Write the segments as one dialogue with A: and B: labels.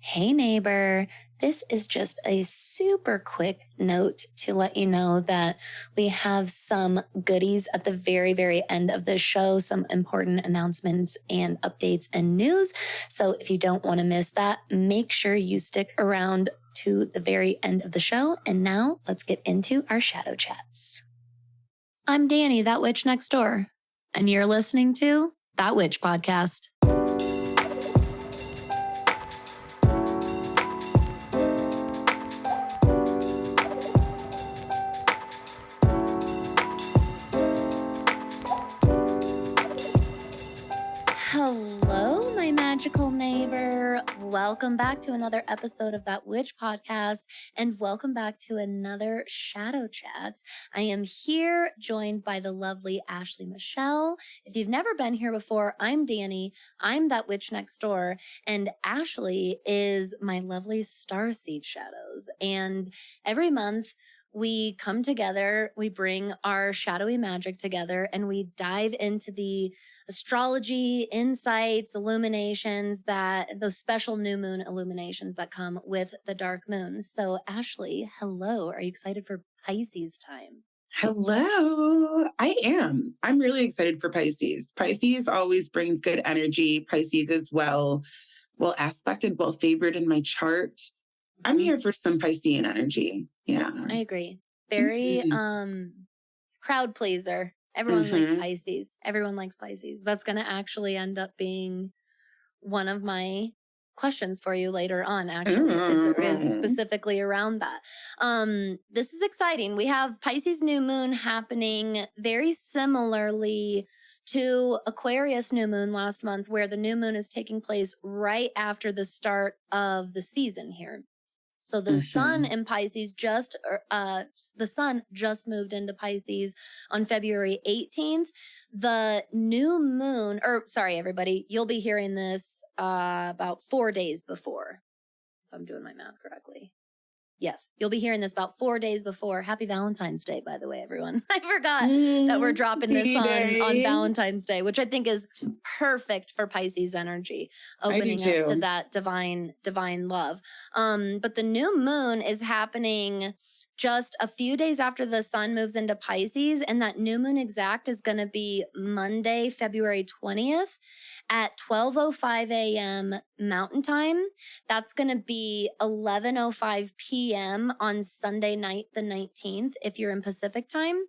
A: Hey neighbor, this is just a super quick note to let you know that we have some goodies at the very, very end of the show, some important announcements and updates and news. So if you don't want to miss that, make sure you stick around to the very end of the show. And now let's get into our shadow chats. I'm Danny, that witch next door, and you're listening to That Witch Podcast. Hello, my magical neighbor. Welcome back to another episode of That Witch Podcast, and welcome back to another Shadow Chats. I am here joined by the lovely Ashley Michelle. If you've never been here before, I'm Danny. I'm that witch next door, and Ashley is my lovely starseed shadows. And every month, we come together, we bring our shadowy magic together, and we dive into the astrology, insights, illuminations, those special new moon illuminations that come with the dark moon. So Ashley, hello. Are you excited for Pisces time?
B: Hello. I am. I'm really excited for Pisces. Pisces always brings good energy. Pisces is well aspected, well favored in my chart. I'm here for some Piscean energy. Yeah.
A: I agree. Very crowd pleaser. Everyone likes Pisces. Everyone likes Pisces. That's going to actually end up being one of my questions for you later on, actually, is specifically around that. This is exciting. We have Pisces New Moon happening very similarly to Aquarius New Moon last month, where the new moon is taking place right after the start of the season here. So the sun in Pisces the sun just moved into Pisces on February 18th. The new moon, everybody, you'll be hearing this about 4 days before, if I'm doing my math correctly. Yes, you'll be hearing this about 4 days before. Happy Valentine's Day, by the way, everyone. I forgot that we're dropping this on Valentine's Day, which I think is perfect for Pisces energy, opening up to that divine love. But the new moon is happening just a few days after the sun moves into Pisces, and that new moon exact is going to be Monday, February 20th at 12:05 a.m. Mountain Time. That's going to be 11:05 p.m. on Sunday night, the 19th, if you're in Pacific Time,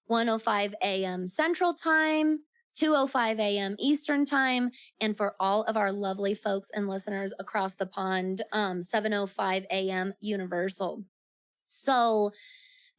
A: 1:05 a.m. Central Time, 2:05 a.m. Eastern Time, and for all of our lovely folks and listeners across the pond, 7:05 a.m. Universal. So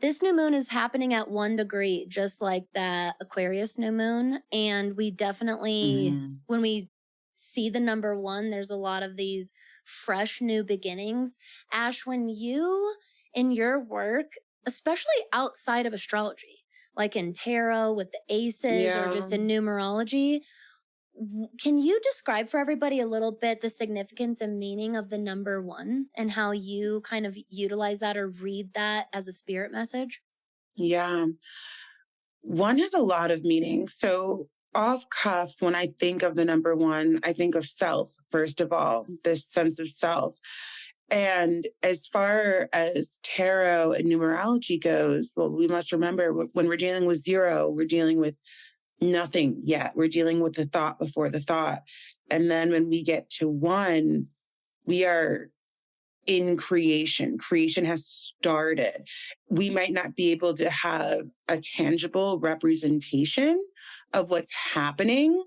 A: this new moon is happening at 1 degree, just like that Aquarius new moon. And we definitely, when we see the number one, there's a lot of these fresh new beginnings. Ash, when you, in your work, especially outside of astrology, like in tarot with the aces or just in numerology, can you describe for everybody a little bit the significance and meaning of the number one and how you kind of utilize that or read that as a spirit message?
B: Yeah. One has a lot of meaning. So off cuff, when I think of the number one, I think of self, first of all, this sense of self. And as far as tarot and numerology goes, well, we must remember when we're dealing with zero, we're dealing with nothing yet. We're dealing with the thought before the thought. And then when we get to one, we are in creation. Creation has started. We might not be able to have a tangible representation of what's happening,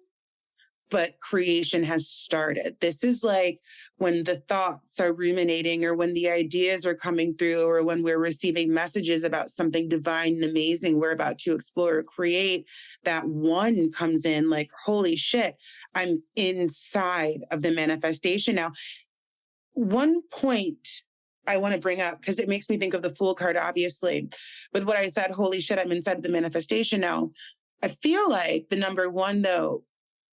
B: but creation has started. This is like when the thoughts are ruminating or when the ideas are coming through or when we're receiving messages about something divine and amazing we're about to explore or create, that one comes in like, holy shit, I'm inside of the manifestation now. One point I want to bring up, because it makes me think of the Fool card, obviously, with what I said, holy shit, I'm inside of the manifestation now. I feel like the number one, though,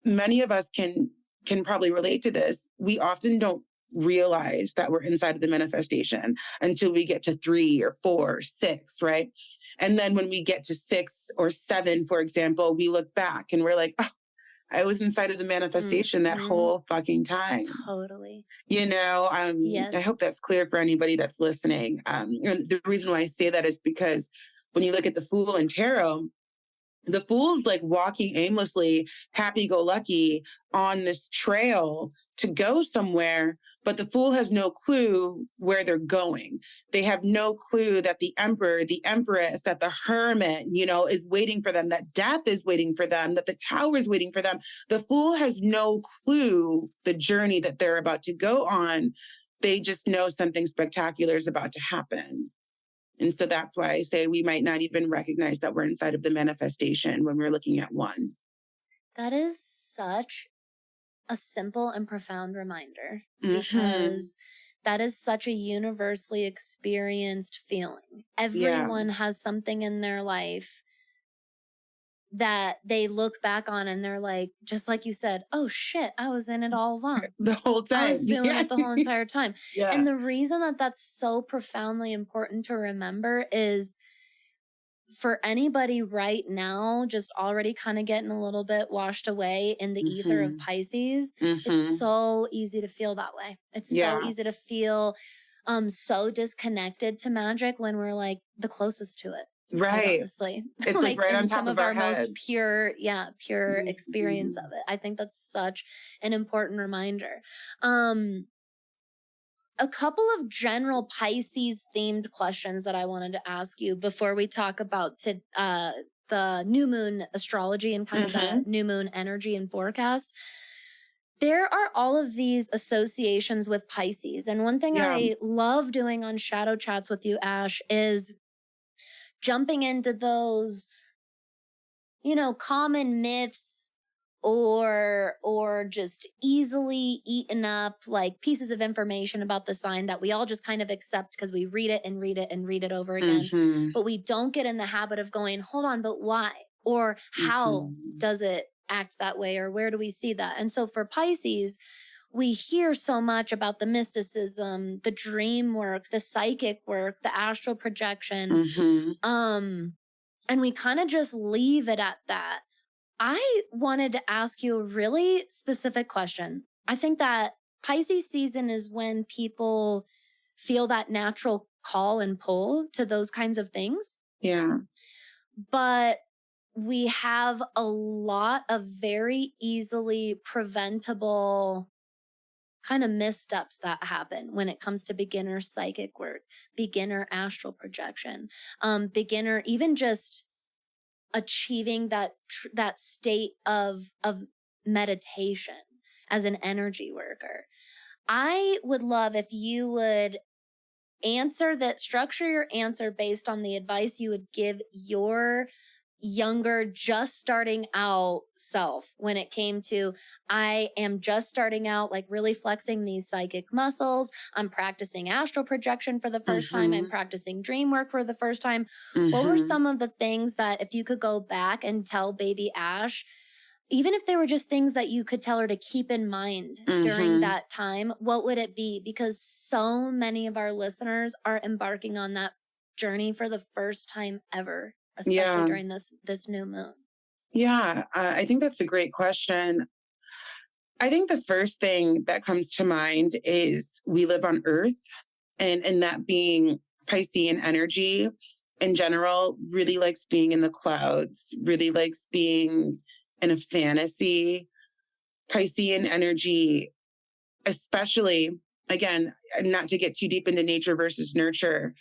B: many of us can probably relate to this. We often don't realize that we're inside of the manifestation until we get to 3 or 4 or 6, right? And then when we get to 6 or 7, for example, we look back and we're like, oh, I was inside of the manifestation that whole fucking time.
A: Totally.
B: I hope that's clear for anybody that's listening. The reason why I say that is because when you look at the Fool and Tarot, the Fool's like walking aimlessly, happy-go-lucky on this trail to go somewhere, but the Fool has no clue where they're going. They have no clue that the Emperor, the Empress, that the Hermit, is waiting for them, that death is waiting for them, that the Tower is waiting for them. The Fool has no clue the journey that they're about to go on. They just know something spectacular is about to happen. And so that's why I say we might not even recognize that we're inside of the manifestation when we're looking at one.
A: That is such a simple and profound reminder, because that is such a universally experienced feeling. Everyone has something in their life that they look back on and they're like, just like you said, oh shit, I was in it all along.
B: The whole time.
A: I was doing it the whole entire time.
B: Yeah.
A: And the reason that that's so profoundly important to remember is for anybody right now, just already kind of getting a little bit washed away in the ether of Pisces, it's so easy to feel that way. It's so easy to feel so disconnected to magic when we're like the closest to it.
B: Right.
A: Honestly.
B: It's like right on top
A: some
B: of
A: our
B: heads.
A: most pure experience of it. I think that's such an important reminder. A couple of general Pisces themed questions that I wanted to ask you before we talk about the new moon astrology and kind of the new moon energy and forecast. There are all of these associations with Pisces. And one thing I love doing on Shadow Chats with you, Ash, is jumping into those, common myths or just easily eaten up like pieces of information about the sign that we all just kind of accept because we read it and read it and read it over again. But we don't get in the habit of going, hold on, but why? Or how does it act that way? Or where do we see that? And so for Pisces, we hear so much about the mysticism, the dream work, the psychic work, the astral projection. And we kind of just leave it at that. I wanted to ask you a really specific question. I think that Pisces season is when people feel that natural call and pull to those kinds of things.
B: Yeah.
A: But we have a lot of very easily preventable kind of missteps that happen when it comes to beginner psychic work, beginner astral projection, beginner even just achieving that state of meditation as an energy worker. I would love if you would structure your answer based on the advice you would give your younger, just starting out self when it came to, I am just starting out, like really flexing these psychic muscles. I'm practicing astral projection for the first time. I'm practicing dream work for the first time. What were some of the things that if you could go back and tell baby Ash, even if they were just things that you could tell her to keep in mind during that time, what would it be? Because so many of our listeners are embarking on that journey for the first time ever, especially during this new moon.
B: Yeah, I think that's a great question. I think the first thing that comes to mind is we live on Earth, and that being Piscean energy in general really likes being in the clouds, really likes being in a fantasy. Piscean energy, especially, again, not to get too deep into nature versus nurture,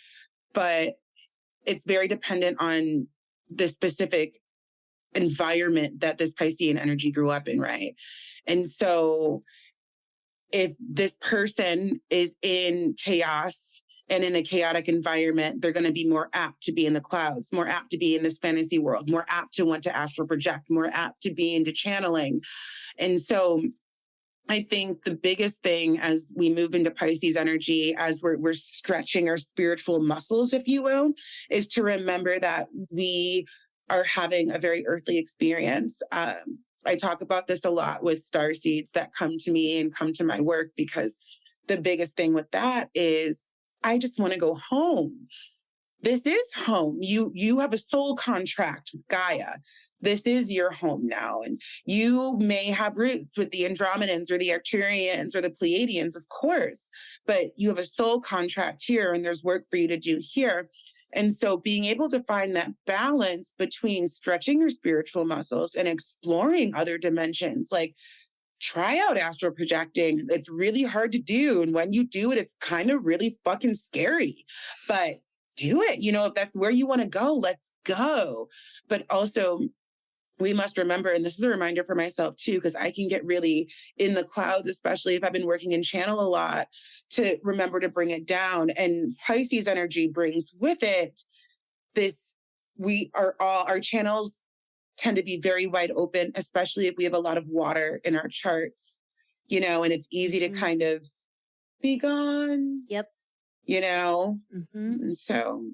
B: but it's very dependent on the specific environment that this Piscean energy grew up in, right? And so if this person is in chaos and in a chaotic environment, they're going to be more apt to be in the clouds, more apt to be in this fantasy world, more apt to want to astral project, more apt to be into channeling. And so I think the biggest thing as we move into Pisces energy, as we're stretching our spiritual muscles, if you will, is to remember that we are having a very earthly experience. I talk about this a lot with starseeds that come to me and come to my work, because the biggest thing with that is I just want to go home. This is home. You have a soul contract with Gaia. This is your home now. And you may have roots with the Andromedans or the Arcturians or the Pleiadians, of course, but you have a soul contract here and there's work for you to do here. And so being able to find that balance between stretching your spiritual muscles and exploring other dimensions, like try out astral projecting. It's really hard to do. And when you do it, it's kind of really fucking scary, but do it. You know, if that's where you want to go, let's go. But also, we must remember, and this is a reminder for myself too, because I can get really in the clouds, especially if I've been working in channel a lot, to remember to bring it down. And Pisces energy brings with it this, our channels tend to be very wide open, especially if we have a lot of water in our charts, you know, and it's easy to kind of be gone.
A: Yep.
B: You know, and so.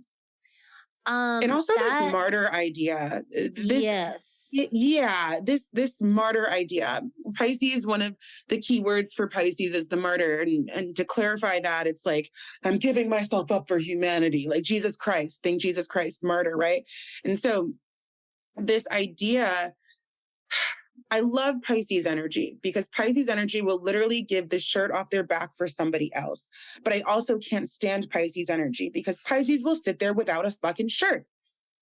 B: And also this martyr idea. This martyr idea. Pisces, one of the key words for Pisces is the martyr. And to clarify that, it's like, I'm giving myself up for humanity, like Jesus Christ, think Jesus Christ, martyr, right? And so this idea, I love Pisces energy because Pisces energy will literally give the shirt off their back for somebody else. But I also can't stand Pisces energy because Pisces will sit there without a fucking shirt.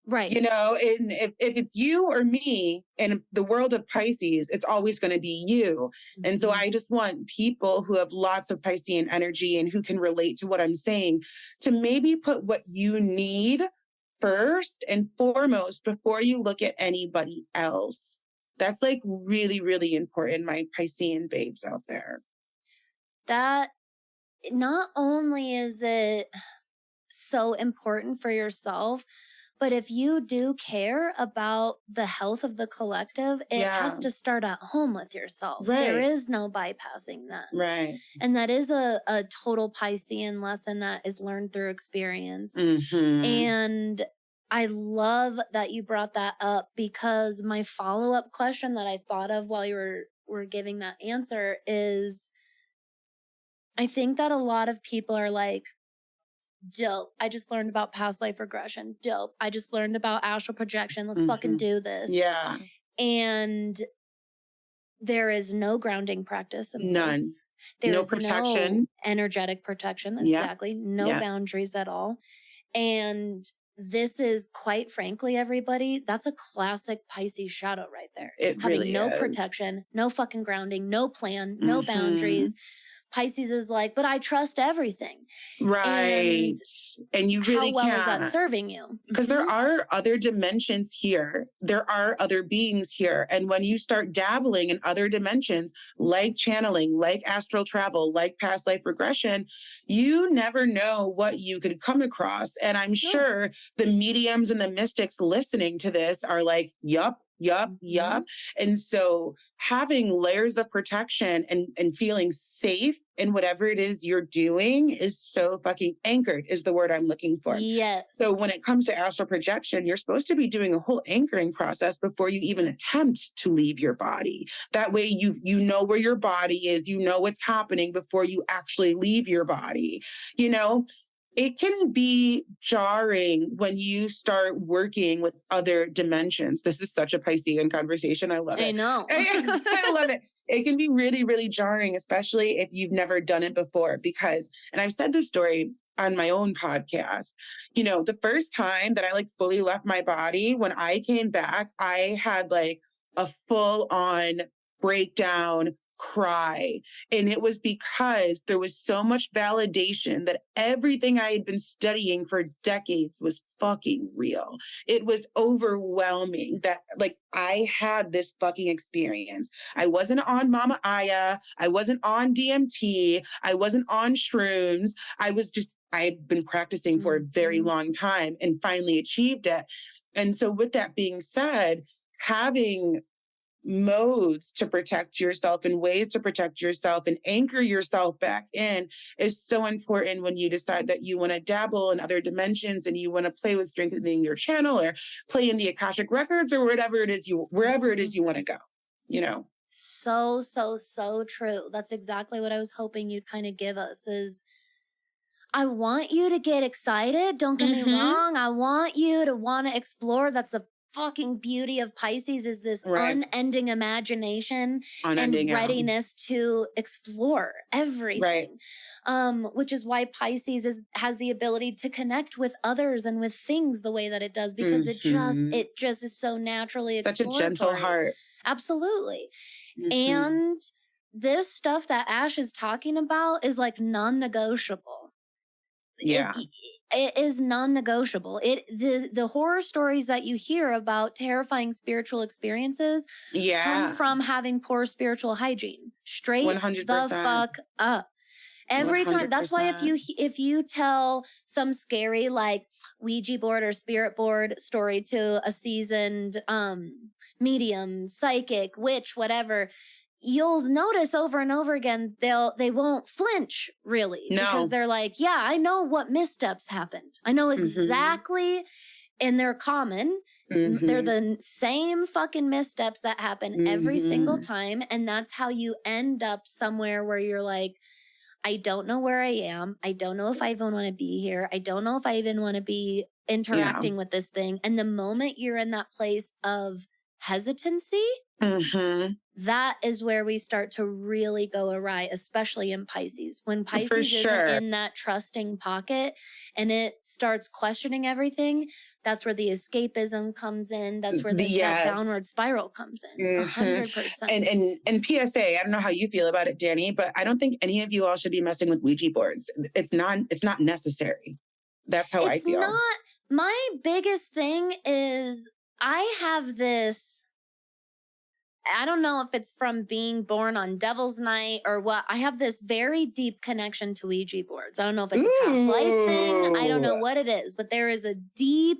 A: Right.
B: You know, and if it's you or me in the world of Pisces, it's always going to be you. And so I just want people who have lots of Piscean energy and who can relate to what I'm saying to maybe put what you need first and foremost before you look at anybody else. That's like really, really important, my Piscean babes out there.
A: That not only is it so important for yourself, but if you do care about the health of the collective, it has to start at home with yourself. Right. There is no bypassing that.
B: Right.
A: And that is a total Piscean lesson that is learned through experience. And I love that you brought that up because my follow-up question that I thought of while you were giving that answer is, I think that a lot of people are like, dope, I just learned about past life regression. Dope, I just learned about astral projection. Let's fucking do this.
B: Yeah.
A: And there is no grounding practice in
B: None.
A: place. There is
B: protection.
A: No energetic protection. Exactly. No boundaries at all. And this is, quite frankly, everybody, that's a classic Pisces shadow right there.
B: It
A: Having
B: really
A: no
B: is.
A: protection, no fucking grounding, no plan, no boundaries. Pisces is like, but I trust everything.
B: Right. And you really
A: how well
B: can't.
A: Is that serving you?
B: Because there are other dimensions here. There are other beings here. And when you start dabbling in other dimensions, like channeling, like astral travel, like past life regression, you never know what you could come across. And I'm sure the mediums and the mystics listening to this are like, yup. And so having layers of protection and feeling safe in whatever it is you're doing is so fucking anchored is the word I'm looking for.
A: Yes.
B: So when it comes to astral projection, you're supposed to be doing a whole anchoring process before you even attempt to leave your body. That way you know where your body is, you know what's happening before you actually leave your body. You know, it can be jarring when you start working with other dimensions. This is such a Piscean conversation. I love it.
A: I know.
B: I love it. It can be really, really jarring, especially if you've never done it before, because, and I've said this story on my own podcast, you know, the first time that I like fully left my body, when I came back, I had like a full on breakdown, cry. And it was because there was so much validation that everything I had been studying for decades was fucking real. It was overwhelming that like I had this fucking experience. I wasn't on Mama Aya. I wasn't on DMT. I wasn't on shrooms. I had been practicing for a very long time and finally achieved it. And so with that being said, having modes to protect yourself and ways to protect yourself and anchor yourself back in is so important when you decide that you want to dabble in other dimensions and you want to play with strengthening your channel or play in the Akashic records or wherever it is you want to go, you know.
A: So true. That's exactly what I was hoping you'd kind of give us is I want you to get excited. Don't get me wrong. I want you to want to explore. That's the fucking beauty of Pisces is this
B: Right.
A: unending imagination
B: Unending,
A: and readiness to explore everything. Which is why Pisces has the ability to connect with others and with things the way that it does, because it just is so naturally
B: such a gentle heart.
A: Absolutely. And this stuff that Ash is talking about is like non-negotiable.
B: Yeah.
A: It is non-negotiable. The horror stories that you hear about terrifying spiritual experiences come from having poor spiritual hygiene. Straight 100%. The fuck up. Every 100%. Time. That's why if you tell some scary like Ouija board or spirit board story to a seasoned medium, psychic, witch, whatever, you'll notice over and over again they won't flinch really, because they're like, yeah, I know what missteps happened. I know exactly, and they're common. They're the same fucking missteps that happen every single time, and that's how you end up somewhere where you're like, I don't know where I am. I don't know if I even want to be here. I don't know if I even want to be interacting with this thing. And the moment you're in that place of hesitancy, that is where we start to really go awry, especially in Pisces. When Pisces isn't in that trusting pocket and it starts questioning everything, that's where the escapism comes in. That's where that downward spiral comes in. 100%.
B: And PSA, I don't know how you feel about it, Danny, but I don't think any of you all should be messing with Ouija boards. It's not necessary. That's how I feel.
A: My biggest thing is I have this, I don't know if it's from being born on Devil's Night or what. I have this very deep connection to Ouija boards. I don't know if it's a past life thing. I don't know what it is, but there is a deep,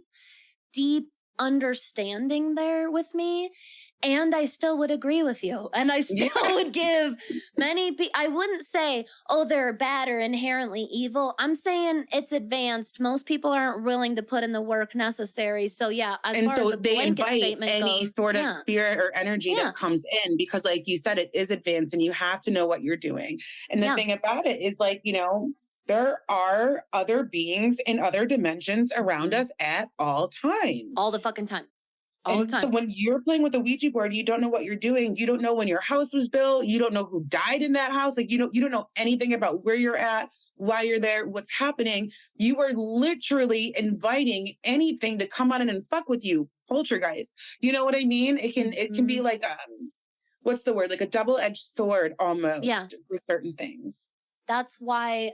A: deep understanding there with me. And I still would agree with you. And I still would give many people, I wouldn't say, oh, they're bad or inherently evil. I'm saying it's advanced. Most people aren't willing to put in the work necessary. So yeah, as far as a blanket statement goes,
B: any sort of spirit or energy that comes in, because like you said, it is advanced and you have to know what you're doing. And the thing about it is like, there are other beings in other dimensions around us at all times.
A: All the fucking time.
B: So when you're playing with a Ouija board, you don't know what you're doing. You don't know when your house was built. You don't know who died in that house. Like, you don't know anything about where you're at, why you're there, what's happening. You are literally inviting anything to come on in and fuck with you. Poltergeist. You know what I mean? It can be like, what's the word? Like a double-edged sword almost for certain things.
A: That's why,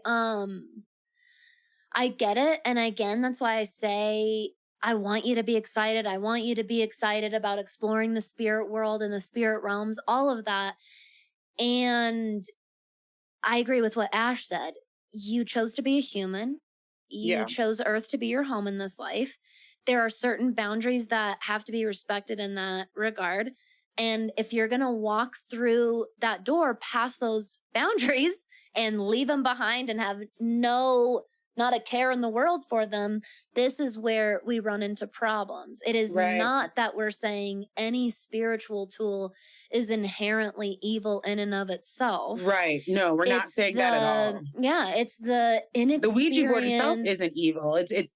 A: I get it. And again, that's why I say, I want you to be excited. I want you to be excited about exploring the spirit world and the spirit realms, all of that. And I agree with what Ash said. You chose to be a human. You chose Earth to be your home in this life. There are certain boundaries that have to be respected in that regard. And if you're going to walk through that door past those boundaries and leave them behind and have not a care in the world for them, this is where we run into problems. It is not that we're saying any spiritual tool is inherently evil in and of itself.
B: Right. No, we're not saying that at all.
A: Yeah, it's the inexperience.
B: The Ouija board itself isn't evil. It's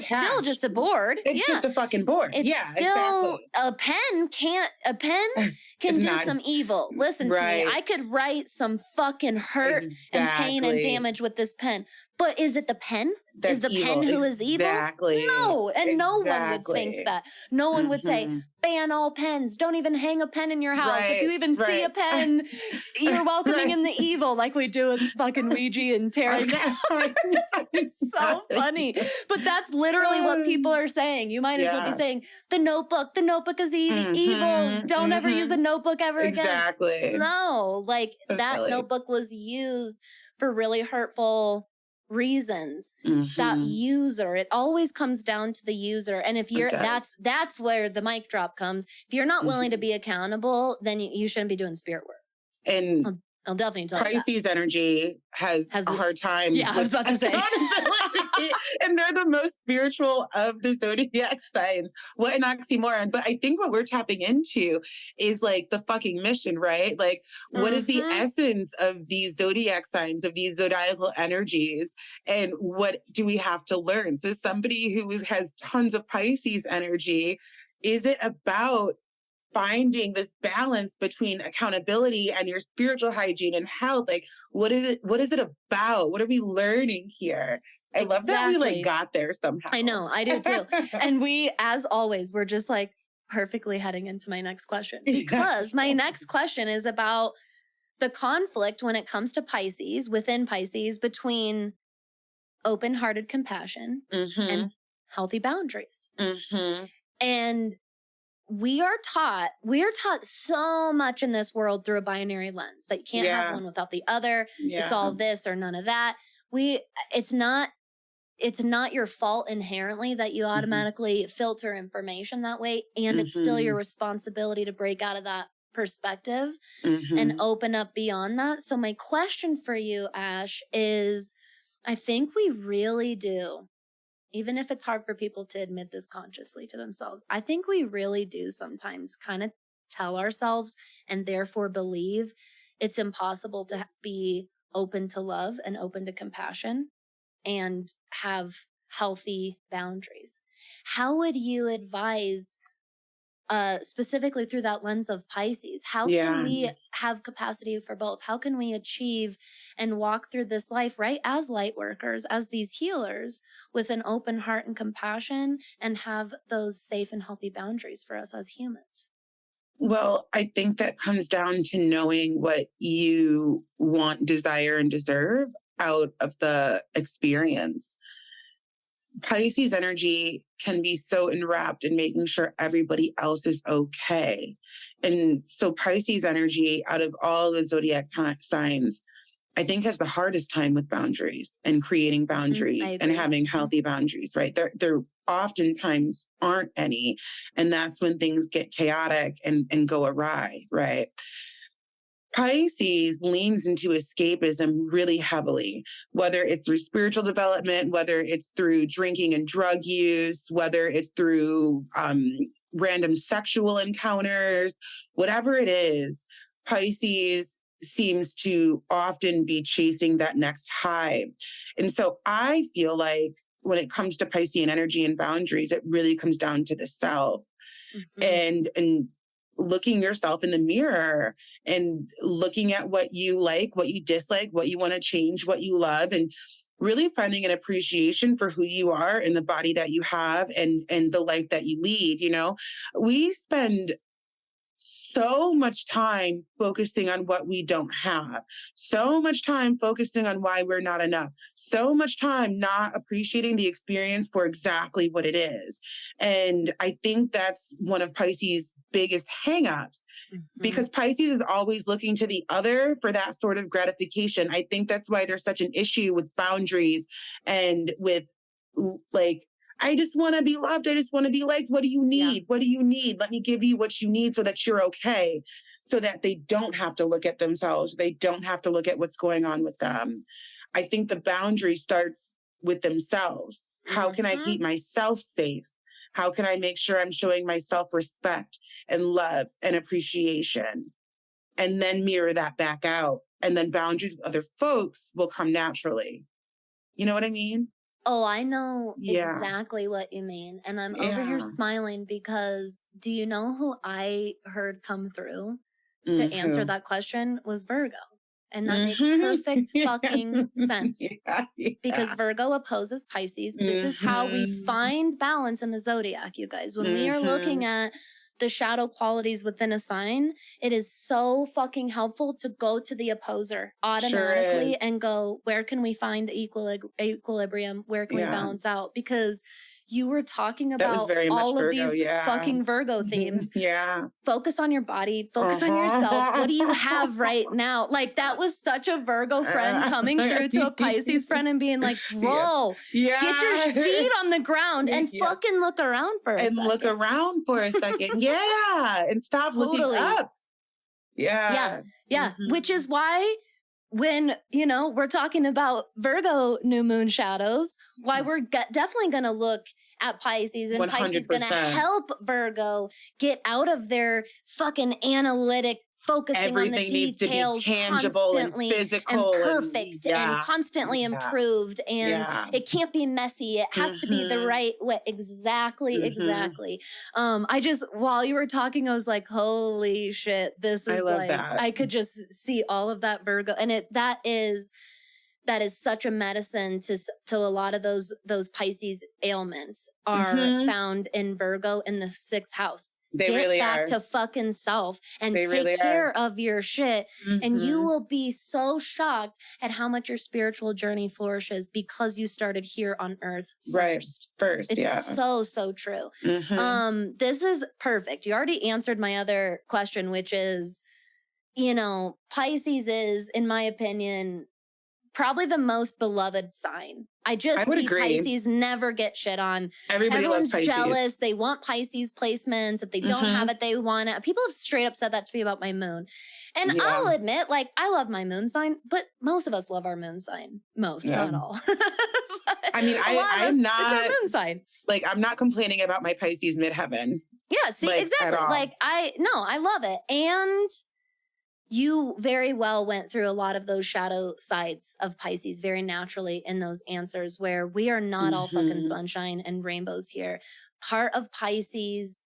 A: still just a board.
B: It's just a fucking board.
A: It's still a pen can do some evil. Listen to me. I could write some fucking hurt and pain and damage with this pen. But is it the pen? Is the pen who is evil? No. And no one would think that. No one would say, ban all pens. Don't even hang a pen in your house. If you even see a pen, you're welcoming in the evil, like we do with fucking Ouija and tarot cards. It's so funny. But that's literally what people are saying. You might as well be saying, the notebook is evil. Don't ever use a notebook ever again. No, like that notebook was used for really hurtful reasons. That user, it always comes down to the user. And if you're that's where the mic drop comes. If you're not willing to be accountable, then you shouldn't be doing spirit work.
B: And
A: I'll definitely tell you
B: Pisces energy has a hard time.
A: Yeah, I was about to say.
B: And they're the most spiritual of the zodiac signs. What an oxymoron. But I think what we're tapping into is like the fucking mission, right? Like, what is the essence of these zodiac signs, of these zodiacal energies? And what do we have to learn? So somebody who has tons of Pisces energy is it about finding this balance between accountability and your spiritual hygiene and health? Like, what is it about? What are we learning here? I love that we like
A: Exactly.
B: got there somehow.
A: I know, I do too. And we, as always, we're just like perfectly heading into my next question, because my next question is about the conflict when it comes to Pisces, within Pisces, between open-hearted compassion and healthy boundaries. And we are taught so much in this world through a binary lens that you can't have one without the other. It's all this or none of that. It's not your fault inherently that you automatically filter information that way. And it's still your responsibility to break out of that perspective and open up beyond that. So my question for you, Ash, is I think we really do, even if it's hard for people to admit this consciously to themselves, I think we really do sometimes kind of tell ourselves and therefore believe it's impossible to be open to love and open to compassion and have healthy boundaries. How would you advise, specifically through that lens of Pisces, how can we have capacity for both? How can we achieve and walk through this life, right, as light workers, as these healers, with an open heart and compassion, and have those safe and healthy boundaries for us as humans?
B: Well, I think that comes down to knowing what you want, desire, and deserve out of the experience. Pisces energy can be so enwrapped in making sure everybody else is okay. And so Pisces energy, out of all the zodiac signs, I think has the hardest time with boundaries and creating boundaries and having healthy boundaries, right? There oftentimes aren't any. And that's when things get chaotic and go awry, right? Pisces leans into escapism really heavily, whether it's through spiritual development, whether it's through drinking and drug use, whether it's through random sexual encounters, whatever it is, Pisces seems to often be chasing that next high. And so I feel like when it comes to Piscean energy and boundaries, it really comes down to the self and looking yourself in the mirror and looking at what you like, what you dislike, what you want to change, what you love, and really finding an appreciation for who you are and the body that you have and the life that you lead. You know, we spend so much time focusing on what we don't have, so much time focusing on why we're not enough, so much time not appreciating the experience for exactly what it is. And I think that's one of Pisces' biggest hangups, because Pisces is always looking to the other for that sort of gratification. I think that's why there's such an issue with boundaries and with like, I just want to be loved. I just want to be liked. What do you need? What do you need? Let me give you what you need so that you're okay, so that they don't have to look at themselves. They don't have to look at what's going on with them. I think the boundary starts with themselves. How can I keep myself safe? How can I make sure I'm showing myself respect and love and appreciation? And then mirror that back out. And then boundaries with other folks will come naturally. You know what I mean?
A: Oh, I know exactly what you mean. And I'm over here smiling because do you know who I heard come through to answer that question was Virgo. And that makes perfect fucking sense. Because Virgo opposes Pisces. This is how we find balance in the zodiac, you guys. When we are looking at the shadow qualities within a sign, it is so fucking helpful to go to the opposer automatically and go, where can we find equilibrium? Where can we balance out? Because you were talking about all of these fucking Virgo themes. Focus on your body. Focus on yourself. What do you have right now? Like, that was such a Virgo friend coming through to a Pisces friend and being like, bro, get your feet on the ground and fucking look around for a second.
B: And look around for a second. And stop looking up.
A: Yeah. Which is why when, you know, we're talking about Virgo new moon shadows, why we're definitely going to look at Pisces, and 100%. Pisces going to help Virgo get out of their fucking analytic focusing on the
B: everything needs to be
A: details
B: tangible and
A: constantly and
B: physical
A: perfect and constantly improved, and it can't be messy. It has to be the right way. Exactly. I just, while you were talking, I was like, holy shit, this is
B: I love
A: like,
B: that.
A: I could just see all of that Virgo, and that is such a medicine to a lot of those Pisces ailments are found in Virgo in the 6th house.
B: They
A: Get
B: really
A: back
B: are.
A: to fucking self and
B: They
A: take
B: really
A: care
B: are.
A: of your shit. And you will be so shocked at how much your spiritual journey flourishes because you started here on earth first.
B: Right. First,
A: it's so true. This is perfect. You already answered my other question, which is, you know, Pisces is, in my opinion, probably the most beloved sign. I
B: would
A: see
B: agree.
A: Pisces never get shit on.
B: Everybody
A: Everyone's
B: loves Pisces.
A: jealous. They want Pisces placements. If they don't have it, they want it. People have straight up said that to me about my moon. And I'll admit, like, I love my moon sign, but most of us love our moon sign. Most, not all.
B: I mean, I'm not,
A: it's our moon sign.
B: Like, I'm not complaining about my Pisces midheaven.
A: Yeah, see, like, exactly. Like, I love it. And you very well went through a lot of those shadow sides of Pisces very naturally in those answers, where we are not all fucking sunshine and rainbows here. Part of Pisces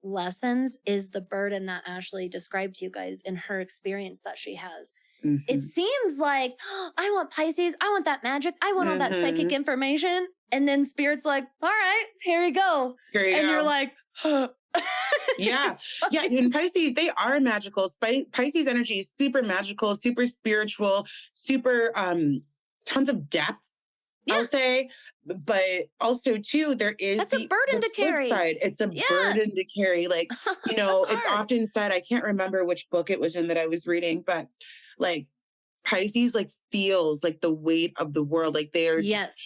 A: lessons is the burden that Ashley described to you guys in her experience that she has. It seems like, oh, I want Pisces. I want that magic. I want all that psychic information. And then Spirit's like, all right, here you go. You're like,
B: yeah. In Pisces, they are magical. Pisces energy is super magical, super spiritual, super tons of depth, I'll say. But also too, there is
A: that's a burden to carry.
B: Side. It's a burden to carry. Like, you know, it's often said, I can't remember which book it was in that I was reading, but like Pisces like feels like the weight of the world. Like they are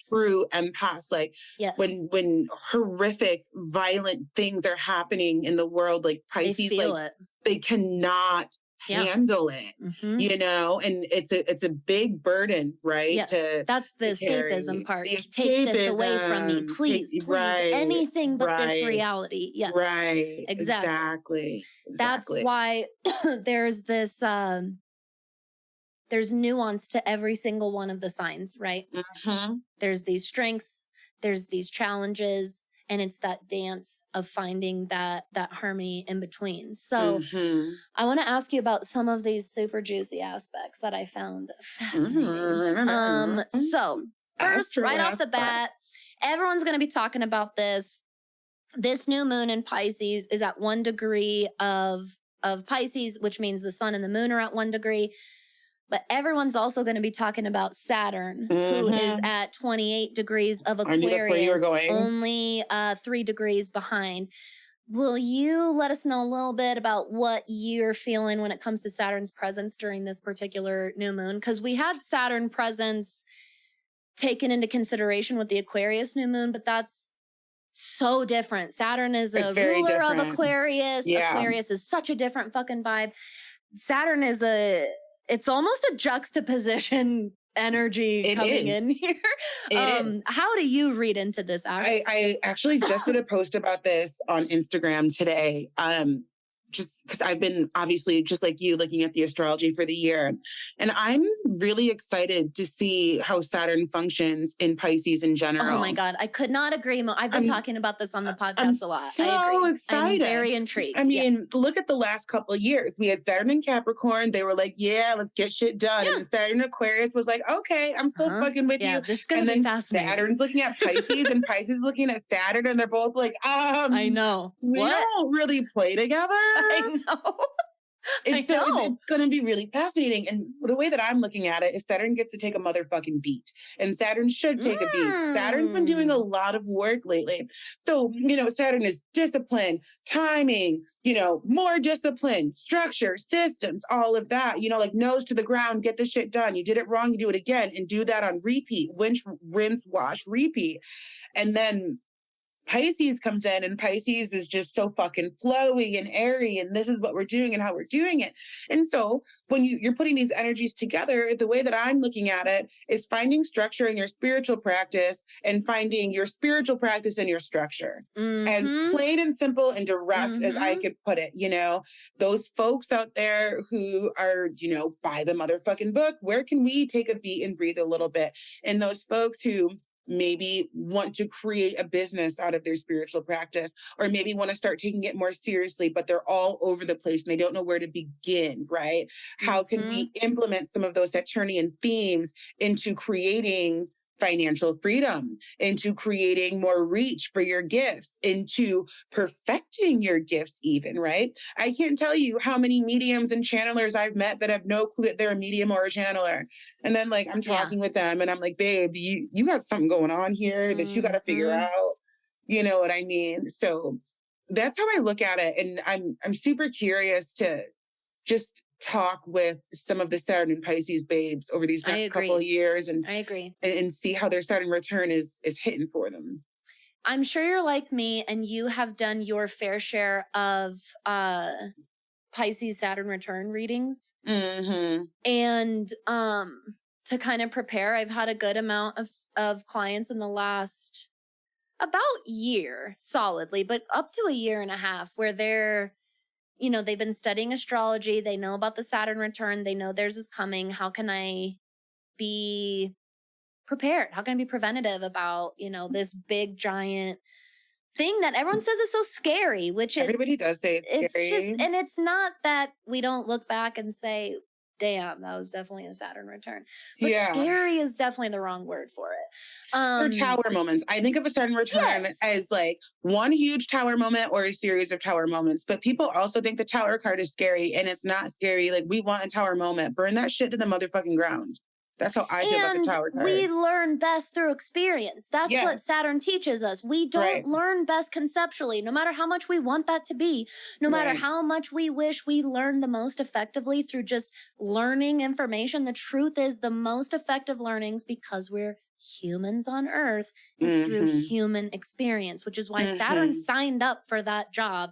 B: true empaths. Like when horrific, violent things are happening in the world, like Pisces, they feel it. They cannot handle it, you know, and it's a big burden, right?
A: Yes, that's the escapism part. Take this away from me, please, anything but this reality. Yes, exactly. That's why there's this. There's nuance to every single one of the signs, right? There's these strengths, there's these challenges, and it's that dance of finding that harmony in between. So I want to ask you about some of these super juicy aspects that I found fascinating. So first, right off the bat, everyone's going to be talking about this. This new moon in Pisces is at 1 degree of Pisces, which means the sun and the moon are at 1 degree. But everyone's also going to be talking about Saturn, who is at 28 degrees of Aquarius, only 3 degrees behind. Will you let us know a little bit about what you're feeling when it comes to Saturn's presence during this particular new moon? Because we had Saturn presence taken into consideration with the Aquarius new moon, but that's so different. Saturn is a ruler of Aquarius. Aquarius is such a different fucking vibe. Saturn is it's almost a juxtaposition energy coming in here. How do you read into this?
B: I actually just did a post about this on Instagram today. Just because I've been obviously just like you looking at the astrology for the year. And I'm really excited to see how Saturn functions in Pisces in general.
A: Oh my God. I could not agree more. I've been talking about this on the podcast a lot.
B: So
A: I agree.
B: Excited.
A: I'm very intrigued.
B: I mean, look at the last couple of years. We had Saturn in Capricorn. They were like, yeah, let's get shit done. And Saturn Aquarius was like, okay, I'm still fucking with you.
A: This is going to be fascinating.
B: Saturn's looking at Pisces and Pisces looking at Saturn. And they're both like,
A: I know.
B: We don't really play together.
A: I know.
B: It's going to be really fascinating. And the way that I'm looking at it is Saturn gets to take a motherfucking beat. And Saturn should take a beat. Saturn's been doing a lot of work lately. So, you know, Saturn is discipline, timing, you know, more discipline, structure, systems, all of that, you know, like nose to the ground, get the shit done. You did it wrong, you do it again and do that on repeat, rinse, wash, repeat. And then Pisces comes in, and Pisces is just so fucking flowy and airy, and this is what we're doing and how we're doing it. And so when you're putting these energies together, the way that I'm looking at it is finding structure in your spiritual practice and finding your spiritual practice in your structure. As plain and simple and direct as I could put it. Those folks out there who are, by the motherfucking book, where can we take a beat and breathe a little bit? And those folks who maybe want to create a business out of their spiritual practice, or maybe want to start taking it more seriously, but they're all over the place and they don't know where to begin, right? How can we implement some of those Saturnian themes into creating financial freedom, into creating more reach for your gifts, into perfecting your gifts even, right? I can't tell you how many mediums and channelers I've met that have no clue that they're a medium or a channeler. And then I'm talking with them and I'm like, babe, you got something going on here that you got to figure out. You know what I mean? So that's how I look at it. And I'm super curious to just talk with some of the Saturn and Pisces babes over these next couple of years, and
A: I agree,
B: and see how their Saturn return is hitting for them.
A: I'm sure you're like me and you have done your fair share of Pisces Saturn return readings. And to kind of prepare, I've had a good amount of clients in the last about year solidly, but up to a year and a half, where they're they've been studying astrology. They know about the Saturn return. They know theirs is coming. How can I be prepared? How can I be preventative about, this big giant thing that everyone says is so scary, which
B: everybody does say it's scary.
A: And it's not that we don't look back and say, damn, that was definitely a Saturn return. But scary is definitely the wrong word for it.
B: They're tower moments. I think of a Saturn return as one huge tower moment or a series of tower moments. But people also think the tower card is scary, and it's not scary. We want a tower moment. Burn that shit to the motherfucking ground. That's how I feel about the tower card.
A: We learn best through experience. That's what Saturn teaches us. We don't learn best conceptually, no matter how much we want that to be, no matter how much we wish we learned the most effectively through just learning information. The truth is, the most effective learnings, because we're humans on Earth, is through human experience, which is why Saturn signed up for that job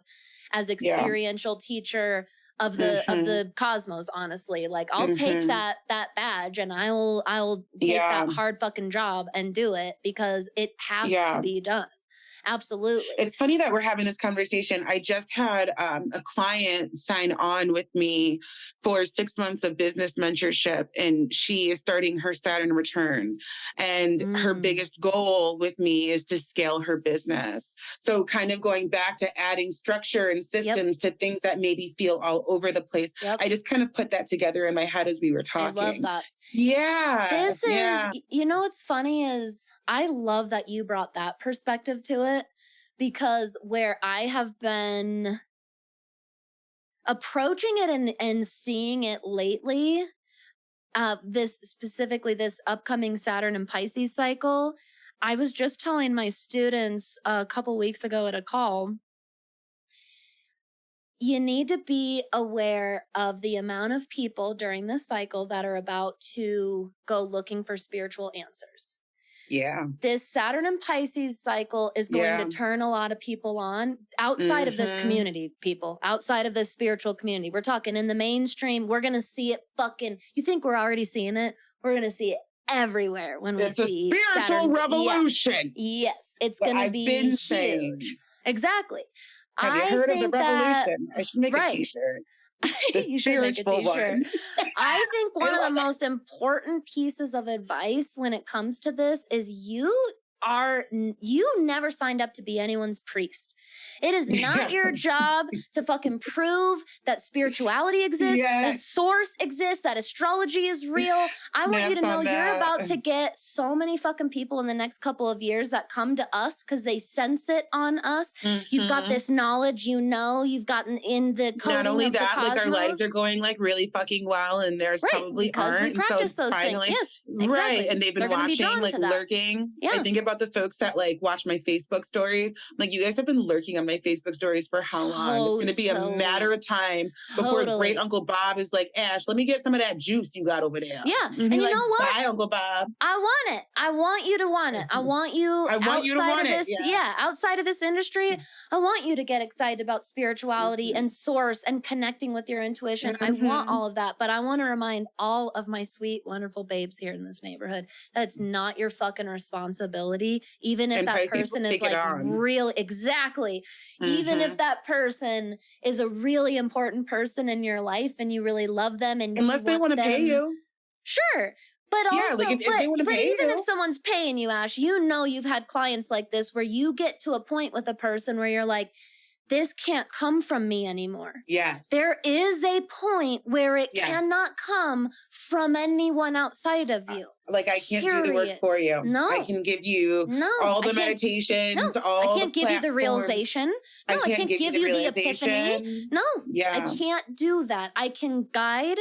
A: as experiential teacher of the cosmos. Honestly, I'll take that badge and I'll take that hard fucking job and do it, because it has to be done. Absolutely.
B: It's funny that we're having this conversation. I just had a client sign on with me for 6 months of business mentorship, and she is starting her Saturn return. And her biggest goal with me is to scale her business. So kind of going back to adding structure and systems to things that maybe feel all over the place. I just kind of put that together in my head as we were talking.
A: I love that.
B: Yeah.
A: This is, what's funny is I love that you brought that perspective to it, because where I have been approaching it and seeing it lately, this upcoming Saturn and Pisces cycle, I was just telling my students a couple weeks ago at a call, you need to be aware of the amount of people during this cycle that are about to go looking for spiritual answers.
B: Yeah.
A: This Saturn and Pisces cycle is going to turn a lot of people on outside of this community, people, outside of this spiritual community. We're talking in the mainstream. We're going to see it you think we're already seeing it? We're going to see it everywhere when we see
B: It's a spiritual revolution.
A: Yes. It's going to be huge.
B: Saying.
A: Exactly.
B: Have you heard of the revolution? I should make a t-shirt.
A: You should make a t-shirt. I think one of the most important pieces of advice when it comes to this is you never signed up to be anyone's priest. It is not your job to fucking prove that spirituality exists, that source exists, that astrology is real. I want you to know you're about to get so many fucking people in the next couple of years that come to us because they sense it on us. You've got this knowledge, you've gotten in the coding.
B: Not only
A: of
B: that,
A: the cosmos.
B: our lives are going really fucking well, and there's probably
A: because
B: aren't.
A: We practice those
B: finally,
A: things. Yes, exactly.
B: Right. And they've been watching, lurking.
A: Yeah.
B: I think about about the folks that like watch my Facebook stories. Like, you guys have been lurking on my Facebook stories for how long? It's going to be a matter of time before great Uncle Bob is like, Ash, let me get some of that juice you got over there.
A: Yeah. And you know what?
B: Bye, Uncle Bob.
A: I want it. I want you to want it. I want you outside of this. Yeah. Outside of this industry, I want you to get excited about spirituality and source and connecting with your intuition. I want all of that. But I want to remind all of my sweet, wonderful babes here in this neighborhood that it's not your fucking responsibility. Even if that person is like really, exactly. Even if that person is a really important person in your life and you really love them and
B: unless they want to pay you.
A: Sure. But also,
B: like if they
A: but even if someone's paying you, Ash, you know you've had clients like this where you get to a point with a person where you're like, this can't come from me anymore.
B: Yes.
A: There is a point where it cannot come from anyone outside of you.
B: Like, I can't do the work for you.
A: No.
B: I can give you all the meditations, all
A: I can't give you the realization. No, I can't give you the epiphany. No, I can't do that. I can guide.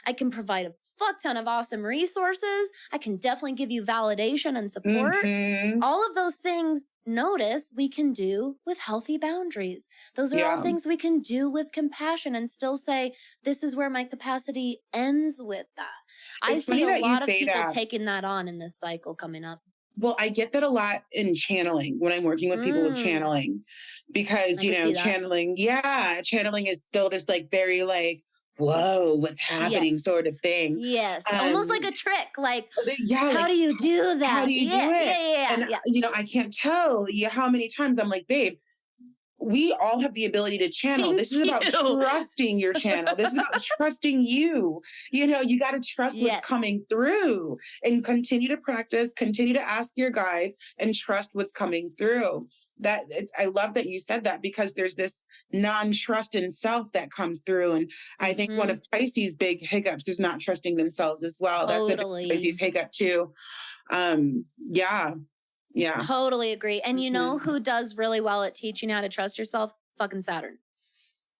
A: I can provide a fuck ton of awesome resources. I can definitely give you validation and support. All of those things, notice, we can do with healthy boundaries. Those are all things we can do with compassion and still say, this is where my capacity ends with that. I see a lot of people taking that on in this cycle coming up.
B: Well, I get that a lot in channeling when I'm working with people with channeling, because, you know, channeling is still this like very like, whoa, what's happening sort of thing.
A: Yes. Almost like a trick. Like, how do you do that?
B: How do you do it? And, you know, I can't tell you how many times I'm like, babe, we all have the ability to channel. This is about trusting your channel. This is about trusting you. You know, you got to trust what's coming through and continue to practice, continue to ask your guide and trust what's coming through. I love that you said that, because there's this non-trust in self that comes through. And I think one of Pisces' big hiccups is not trusting themselves as well. That's a Pisces hiccup too. Yeah.
A: Totally agree. And you know who does really well at teaching you how to trust yourself? Fucking Saturn.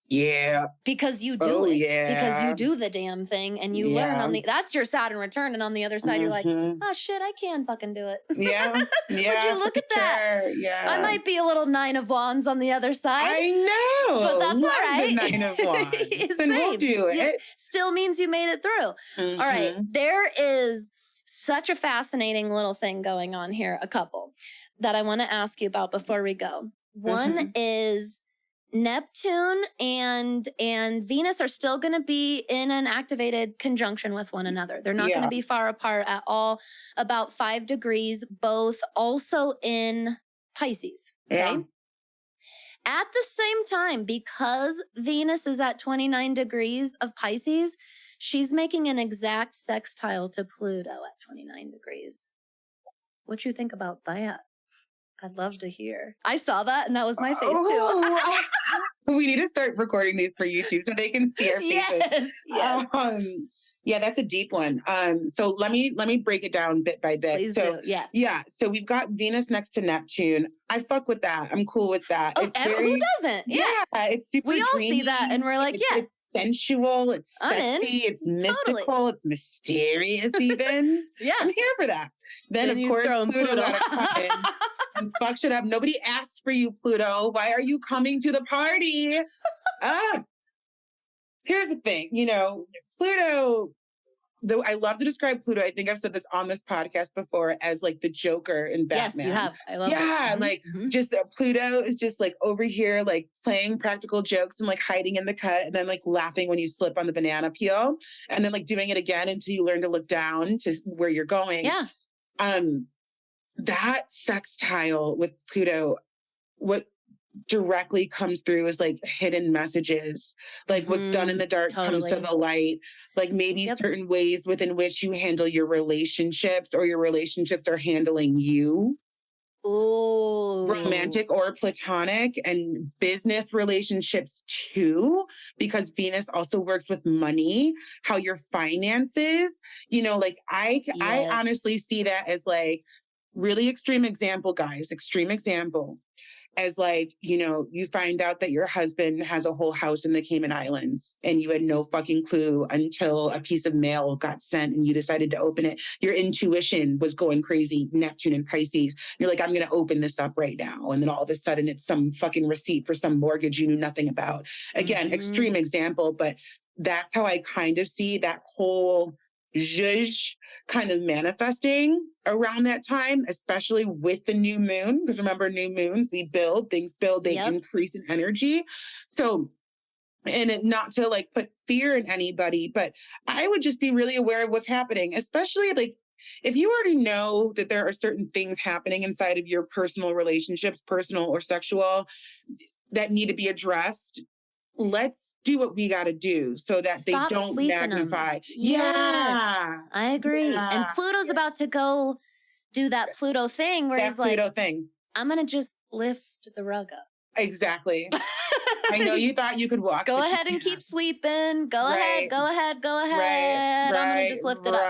B: Yeah.
A: Because you do it. Yeah. Because you do the damn thing and you learn that's your Saturn return. And on the other side, you're like, oh shit, I can fucking do it.
B: Yeah.
A: Would you look at that?
B: Yeah.
A: I might be a little 9 of Wands on the other side.
B: I know.
A: But that's all right.
B: The 9 of Wands. Then we'll do it.
A: Still means you made it through. All right. There is such a fascinating little thing going on here, a couple that I want to ask you about before we go. One is Neptune and Venus are still going to be in an activated conjunction with one another. They're not going to be far apart at all, about 5 degrees, both also in Pisces. Okay. Yeah. At the same time, because Venus is at 29 degrees of Pisces, she's making an exact sextile to Pluto at 29 degrees. What you think about that? I'd love to hear. I saw that and that was my face too.
B: We need to start recording these for YouTube so they can see our faces.
A: Yes.
B: Yeah, that's a deep one. So let me break it down bit by bit.
A: Please do.
B: Yeah. So we've got Venus next to Neptune. I fuck with that. I'm cool with that.
A: Oh, who doesn't? Yeah.
B: It's super
A: We all
B: dreamy.
A: see that and we're like,
B: it's sensual, it's sexy, it's mystical, it's mysterious even. I'm here for that. Then of course Pluto gotta come in and fuck shit up. Nobody asked for you, Pluto. Why are you coming to the party? Here's the thing, you know, Pluto, though I love to describe Pluto, I think I've said this on this podcast before, as like the Joker in Batman.
A: Yes, you have. I love it.
B: Like just Pluto is just like over here, like playing practical jokes and like hiding in the cut and then like laughing when you slip on the banana peel and then like doing it again until you learn to look down to where you're going.
A: Yeah.
B: That sextile with Pluto, what directly comes through is like hidden messages, like what's done in the dark comes to the light, like maybe certain ways within which you handle your relationships or your relationships are handling you. Romantic or platonic, and business relationships too, because Venus also works with money, how your finances, you know, like I honestly see that as like really extreme example, guys, extreme example. as like, you find out that your husband has a whole house in the Cayman Islands and you had no fucking clue until a piece of mail got sent and you decided to open it. Your intuition was going crazy, Neptune and Pisces. You're like, I'm going to open this up right now. And then all of a sudden it's some fucking receipt for some mortgage you knew nothing about. Again, extreme example, but that's how I kind of see that whole zhuzh kind of manifesting around that time, especially with the new moon. Because remember, new moons, things build, they increase in energy. So, and not to like put fear in anybody, but I would just be really aware of what's happening, especially like if you already know that there are certain things happening inside of your personal relationships, personal or sexual, that need to be addressed. Let's do what we got to do so that they don't magnify.
A: Yes, I agree. Yeah. And Pluto's about to go do that Pluto thing where he's like, I'm going to just lift the rug up.
B: Exactly. I know you thought you could walk.
A: Go ahead and keep sweeping. Go ahead. I'm going to just lift it up.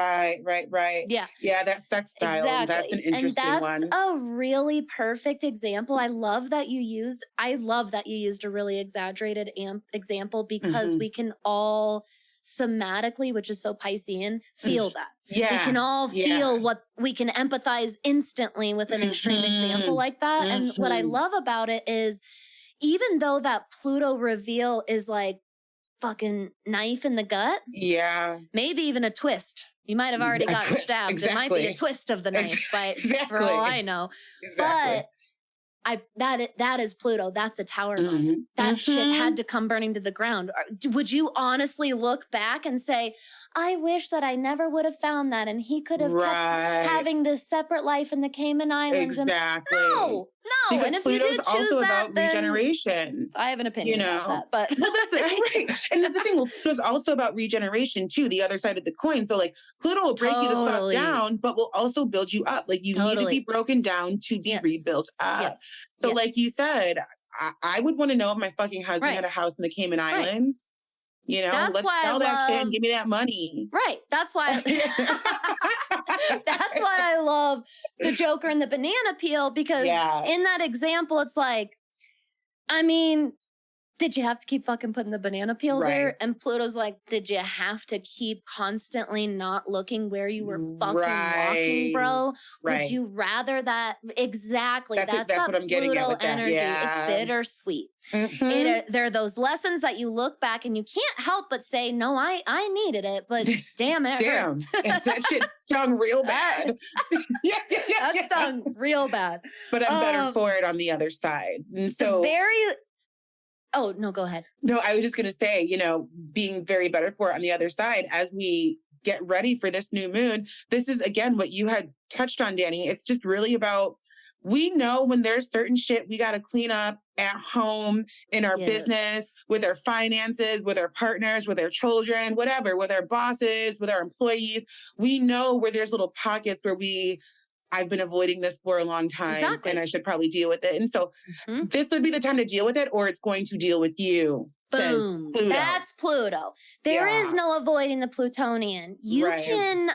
B: Right. Yeah, that sex style. Exactly. That's an interesting one.
A: And that's a really perfect example. I love that you used a really exaggerated example because we can all somatically, which is so Piscean, feel that. Yeah. We can all feel what we can empathize instantly with an extreme example like that. And what I love about it is even though that Pluto reveal is like fucking knife in the gut. Yeah. Maybe even a twist. You might have already gotten stabbed. Exactly. It might be a twist of the knife, for all I know. Exactly. But that is Pluto. That's a tower moment. That shit had to come burning to the ground. Would you honestly look back and say, I wish that I never would have found that and he could have kept having this separate life in the Cayman Islands?
B: Exactly.
A: No.
B: Because
A: and if
B: Pluto's
A: you did choose
B: also
A: that,
B: about regeneration.
A: I have an opinion about that, but
B: well, that's right. And that's the thing. Well, Pluto's also about regeneration too. The other side of the coin. So like Pluto will break you the fuck down, but will also build you up. Like you need to be broken down to be rebuilt up. Yes. So like you said, I would want to know if my fucking husband had a house in the Cayman Islands. Let's sell that shit and give me that money.
A: Right. That's why. That's why I love the Joker and the banana peel because in that example, it's like, I mean, did you have to keep fucking putting the banana peel there? And Pluto's like, did you have to keep constantly not looking where you were fucking walking, bro? Would you rather that? Exactly. That's that what I'm Pluto getting at energy. It's bittersweet. There are those lessons that you look back and you can't help but say, no, I needed it, but damn it.
B: Damn. That shit stung real bad.
A: That stung real bad.
B: But I'm better for it on the other side. And so
A: oh, no, go ahead.
B: No, I was just going to say, being very better for it on the other side as we get ready for this new moon. This is, again, what you had touched on, Danny. It's just really about, we know when there's certain shit we got to clean up at home, in our business, with our finances, with our partners, with our children, whatever, with our bosses, with our employees. We know where there's little pockets where I've been avoiding this for a long time and I should probably deal with it. And so this would be the time to deal with it or it's going to deal with you.
A: Boom. Pluto. That's Pluto. There is no avoiding the Plutonian. You can,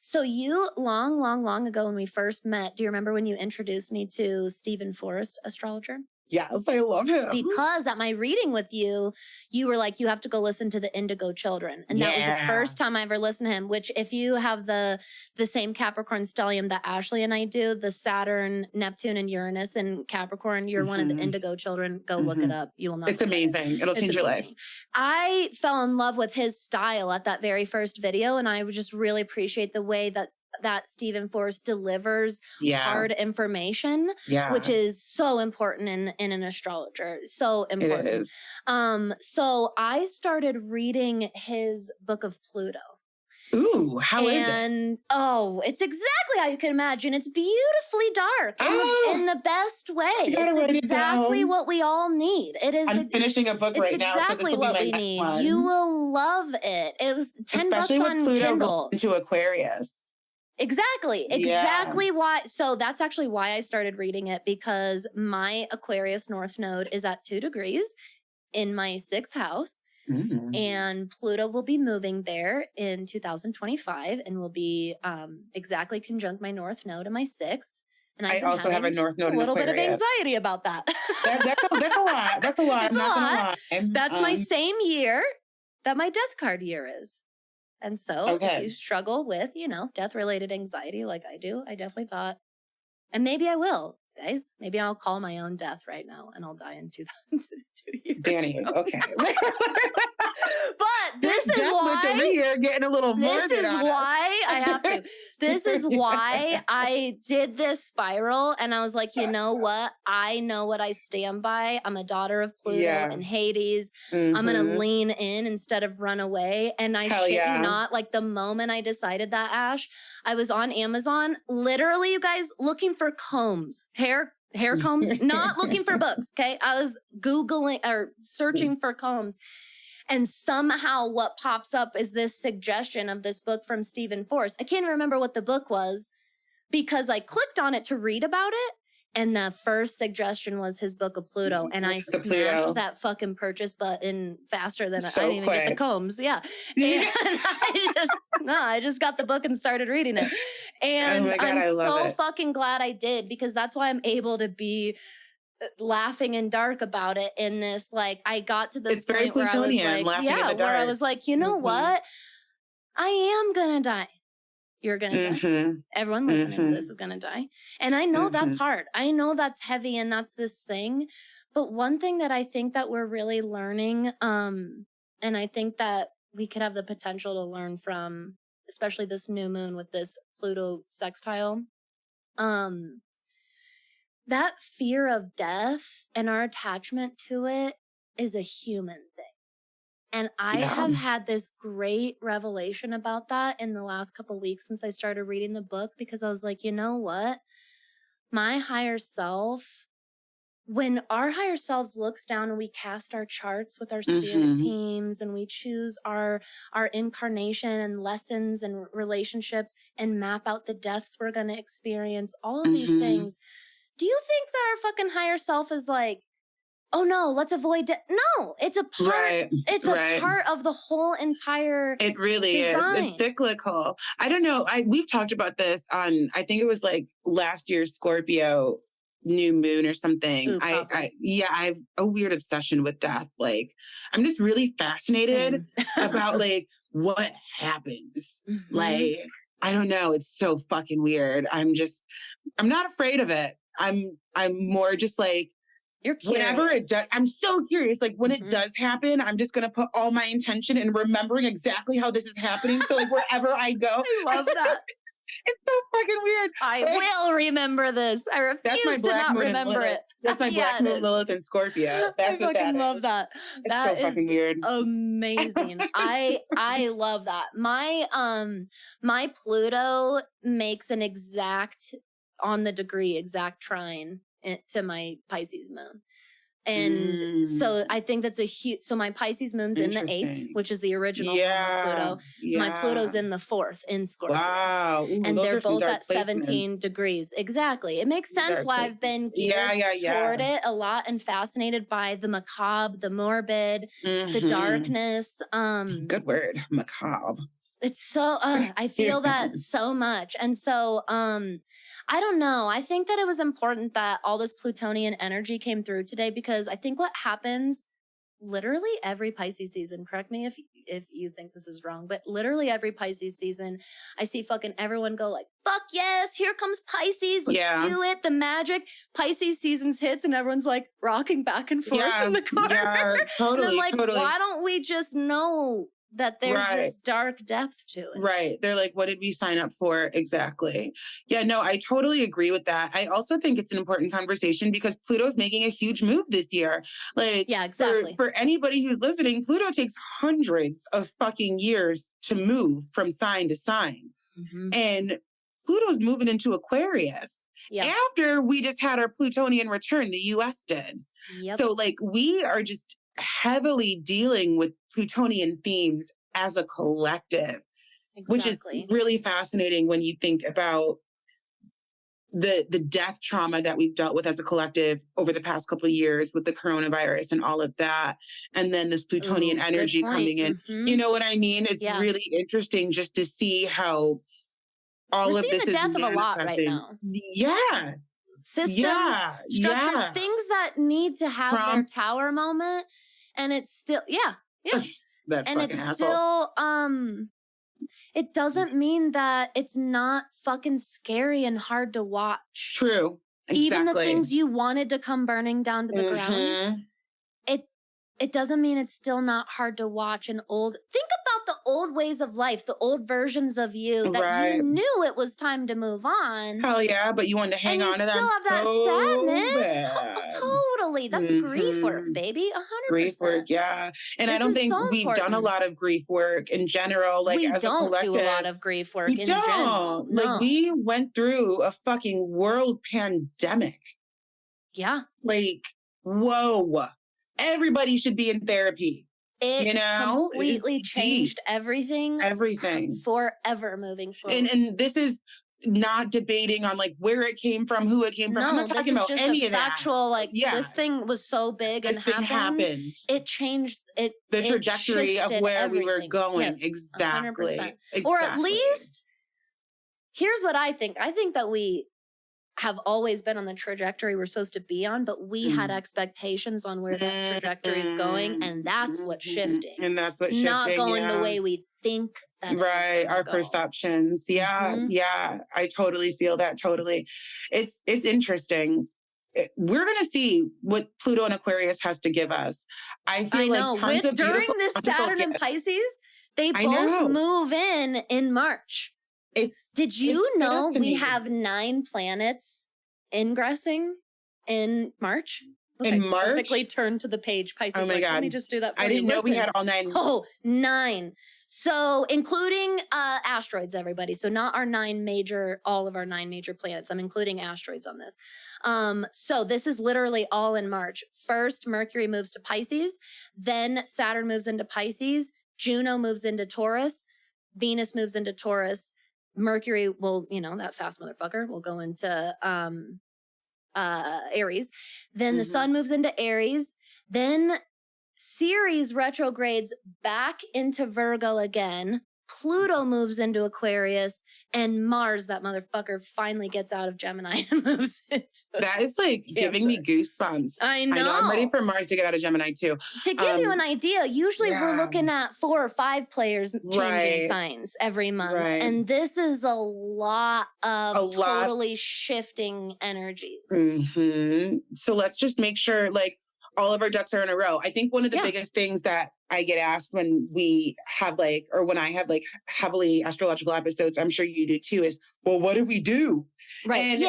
A: so you long ago when we first met, do you remember when you introduced me to Stephen Forrest, astrologer?
B: Yes, I love him.
A: Because at my reading with you, you were like, you have to go listen to the Indigo Children. And that was the first time I ever listened to him, which if you have the same Capricorn stellium that Ashley and I do, the Saturn, Neptune, and Uranus and Capricorn, you're one of the Indigo Children. Go look it up. You will not.
B: It's amazing. It'll change your life.
A: I fell in love with his style at that very first video. And I would just really appreciate the way that Stephen Forrest delivers hard information, which is so important in an astrologer. So important. It is. So I started reading his book of Pluto.
B: Ooh, how is it?
A: And it's exactly how you can imagine. It's beautifully dark in the best way. It's exactly what we all need. It is.
B: I'm finishing a book right now.
A: It's exactly what we need.
B: One.
A: You will love it. It was $10
B: Especially with
A: on
B: Pluto
A: Kindle.
B: Into Aquarius.
A: Exactly why. So that's actually why I started reading it, because my Aquarius North Node is at 2 degrees in my 6th house. And Pluto will be moving there in 2025 and will be exactly conjunct my North Node in my 6th. And
B: I
A: I've been
B: also have a
A: having
B: North Node
A: a
B: in
A: little bit of
B: Aquarius.
A: anxiety about that.
B: That's a lot. That's a lot.
A: It's
B: I'm
A: a
B: not gonna
A: lot.
B: lie.
A: That's my same year that my death card year is. And so if you struggle with, death-related anxiety like I do, I definitely thought, and maybe I will, guys. Maybe I'll call my own death right now and I'll die in 2 years.
B: Danny, okay.
A: But this is why
B: over here getting a little morbid.
A: This is why I have to. This is why I did this spiral, and I was like, you know what? I know what I stand by. I'm a daughter of Pluto and Hades. I'm gonna lean in instead of run away. And I shit you not, like the moment I decided that, Ash, I was on Amazon, literally, you guys, looking for combs, hair combs, not looking for books. Okay, I was Googling or searching for combs. And somehow what pops up is this suggestion of this book from Stephen Forrest. I can't remember what the book was because I clicked on it to read about it. And the first suggestion was his book of Pluto. And I smashed that fucking purchase button faster than I didn't even get the combs. Yeah. And I just got the book and started reading it. And I'm so fucking glad I did, because that's why I'm able to be laughing in dark about it in this, like, I got to this point where I was like, where I was like, you know what? I am gonna die. You're gonna die. Everyone listening to this is gonna die. And I know that's hard. I know that's heavy and that's this thing. But one thing that I think that we're really learning, and I think that we could have the potential to learn from, especially this new moon with this Pluto sextile, that fear of death and our attachment to it is a human thing. And I have had this great revelation about that in the last couple of weeks since I started reading the book, because I was like, you know what? My higher self, when our higher selves looks down and we cast our charts with our spirit teams and we choose our incarnation and lessons and relationships and map out the deaths we're going to experience, all of these things, do you think that our fucking higher self is like, oh no, let's avoid death? No, it's a part. It's a part of the whole entire.
B: It really
A: design.
B: is. It's cyclical. I don't know. We've talked about this on, I think it was like last year's Scorpio new moon or something.
A: Ooh,
B: I have a weird obsession with death. Like, I'm just really fascinated about like what happens. Like, I don't know. It's so fucking weird. I'm not afraid of it. I'm more just like,
A: you're curious.
B: Whenever it does, I'm so curious. Like when it does happen, I'm just going to put all my intention in remembering exactly how this is happening. So like wherever I go.
A: I love that.
B: It's so fucking weird.
A: I will remember this. I refuse to not remember it.
B: That's my Black Moon, Lilith, and Scorpio. That's
A: I fucking love that.
B: That is so fucking weird.
A: Amazing. I love that. My Pluto makes an exact on the degree exact trine to my Pisces moon. And so I think that's a huge, so my Pisces moon's in the 8th, which is the original home of Pluto. My Pluto's in the 4th in Scorpio.
B: Wow. Ooh,
A: and they're both at 17 degrees. Exactly. It makes sense why I've been geared toward it a lot and fascinated by the macabre, the morbid, the darkness.
B: Good word, macabre.
A: It's so, I feel that so much. And so, I don't know. I think that it was important that all this Plutonian energy came through today, because I think what happens literally every Pisces season, correct me if you think this is wrong, but literally every Pisces season, I see fucking everyone go like, fuck yes, here comes Pisces. Let's do it. The magic. Pisces seasons hits and everyone's like rocking back and forth in the car.
B: Yeah, totally.
A: And I'm like, why don't we just know that there's this dark depth to it?
B: Right. They're like, what did we sign up for? Exactly. Yeah, no, I totally agree with that. I also think it's an important conversation because Pluto's making a huge move this year. Like,
A: yeah, exactly.
B: For anybody who's listening, Pluto takes hundreds of fucking years to move from sign to sign. And Pluto's moving into Aquarius. After we just had our Plutonian return, the US did. So like we are just heavily dealing with Plutonian themes as a collective, which is really fascinating when you think about the death trauma that we've dealt with as a collective over the past couple of years with the coronavirus and all of that. And then this Plutonian energy coming in. You know what I mean? It's really interesting just to see how all
A: We're
B: of
A: seeing
B: this
A: the
B: is
A: death of a lot right
B: manifesting.
A: now.
B: Yeah.
A: Systems, structures,
B: Yeah.
A: things that need to have their
B: Trump.
A: tower moment. And it's still, yeah.
B: That
A: And
B: fucking
A: it's
B: asshole.
A: still, it doesn't mean that it's not fucking scary and hard to watch.
B: True. Exactly.
A: Even the things you wanted to come burning down to the ground, it doesn't mean it's still not hard to watch. Think about the old ways of life, the old versions of you that you knew it was time to move on.
B: Hell yeah, but you wanted to hang on to them.
A: And you still have
B: so
A: that sadness.
B: bad.
A: Totally. That's grief work, baby. 100%.
B: Grief work, yeah. And I don't think we've done a lot of grief work in general. Like,
A: we
B: as a
A: don't
B: collective,
A: do a lot of grief work in general.
B: Like,
A: No.
B: we went through a fucking world pandemic.
A: Yeah.
B: Like, whoa. Everybody should be in therapy.
A: It completely changed everything.
B: Everything.
A: Forever moving forward.
B: And this is not debating on like where it came from, who it came from. I'm not talking about any of that.
A: Factual, like this thing was so big and happened. It changed
B: the trajectory of where everything. We were going.
A: Yes,
B: exactly.
A: 100%. Or at least, here's what I think. I think that we have always been on the trajectory we're supposed to be on, but we had expectations on where that trajectory is going, and that's what's shifting.
B: And that's what's
A: it's
B: shifting.
A: Not going the way we think that
B: right. Our perceptions. Yeah. Yeah. I totally feel that. Totally. It's interesting. We're going to see what Pluto and Aquarius has to give us. I feel like tons of
A: during this Saturn and Pisces, they both move in March. Did you know we have 9 planets ingressing in March?
B: In March?
A: Perfectly turned to the page, Pisces.
B: Oh my God.
A: Let me just do that for you.
B: I didn't know we had all 9.
A: Oh, 9. So including asteroids, everybody. So not all of our 9 major planets. I'm including asteroids on this. So this is literally all in March. First, Mercury moves to Pisces. Then Saturn moves into Pisces. Juno moves into Taurus. Venus moves into Taurus. Mercury will, that fast motherfucker will go into Aries. Then the sun moves into Aries. Then Ceres retrogrades back into Virgo again. Pluto moves into Aquarius, and Mars, that motherfucker, finally gets out of Gemini and moves into
B: That is like Cancer. Giving me goosebumps.
A: I know.
B: I'm ready for Mars to get out of Gemini too.
A: To give you an idea, usually we're looking at 4 or 5 players changing signs every month. Right. And this is a lot of totally shifting energies.
B: So let's just make sure like all of our ducks are in a row. I think one of the biggest things that I get asked when we have when I have heavily astrological episodes, I'm sure you do too, is, well, what do we do?
A: Right.
B: And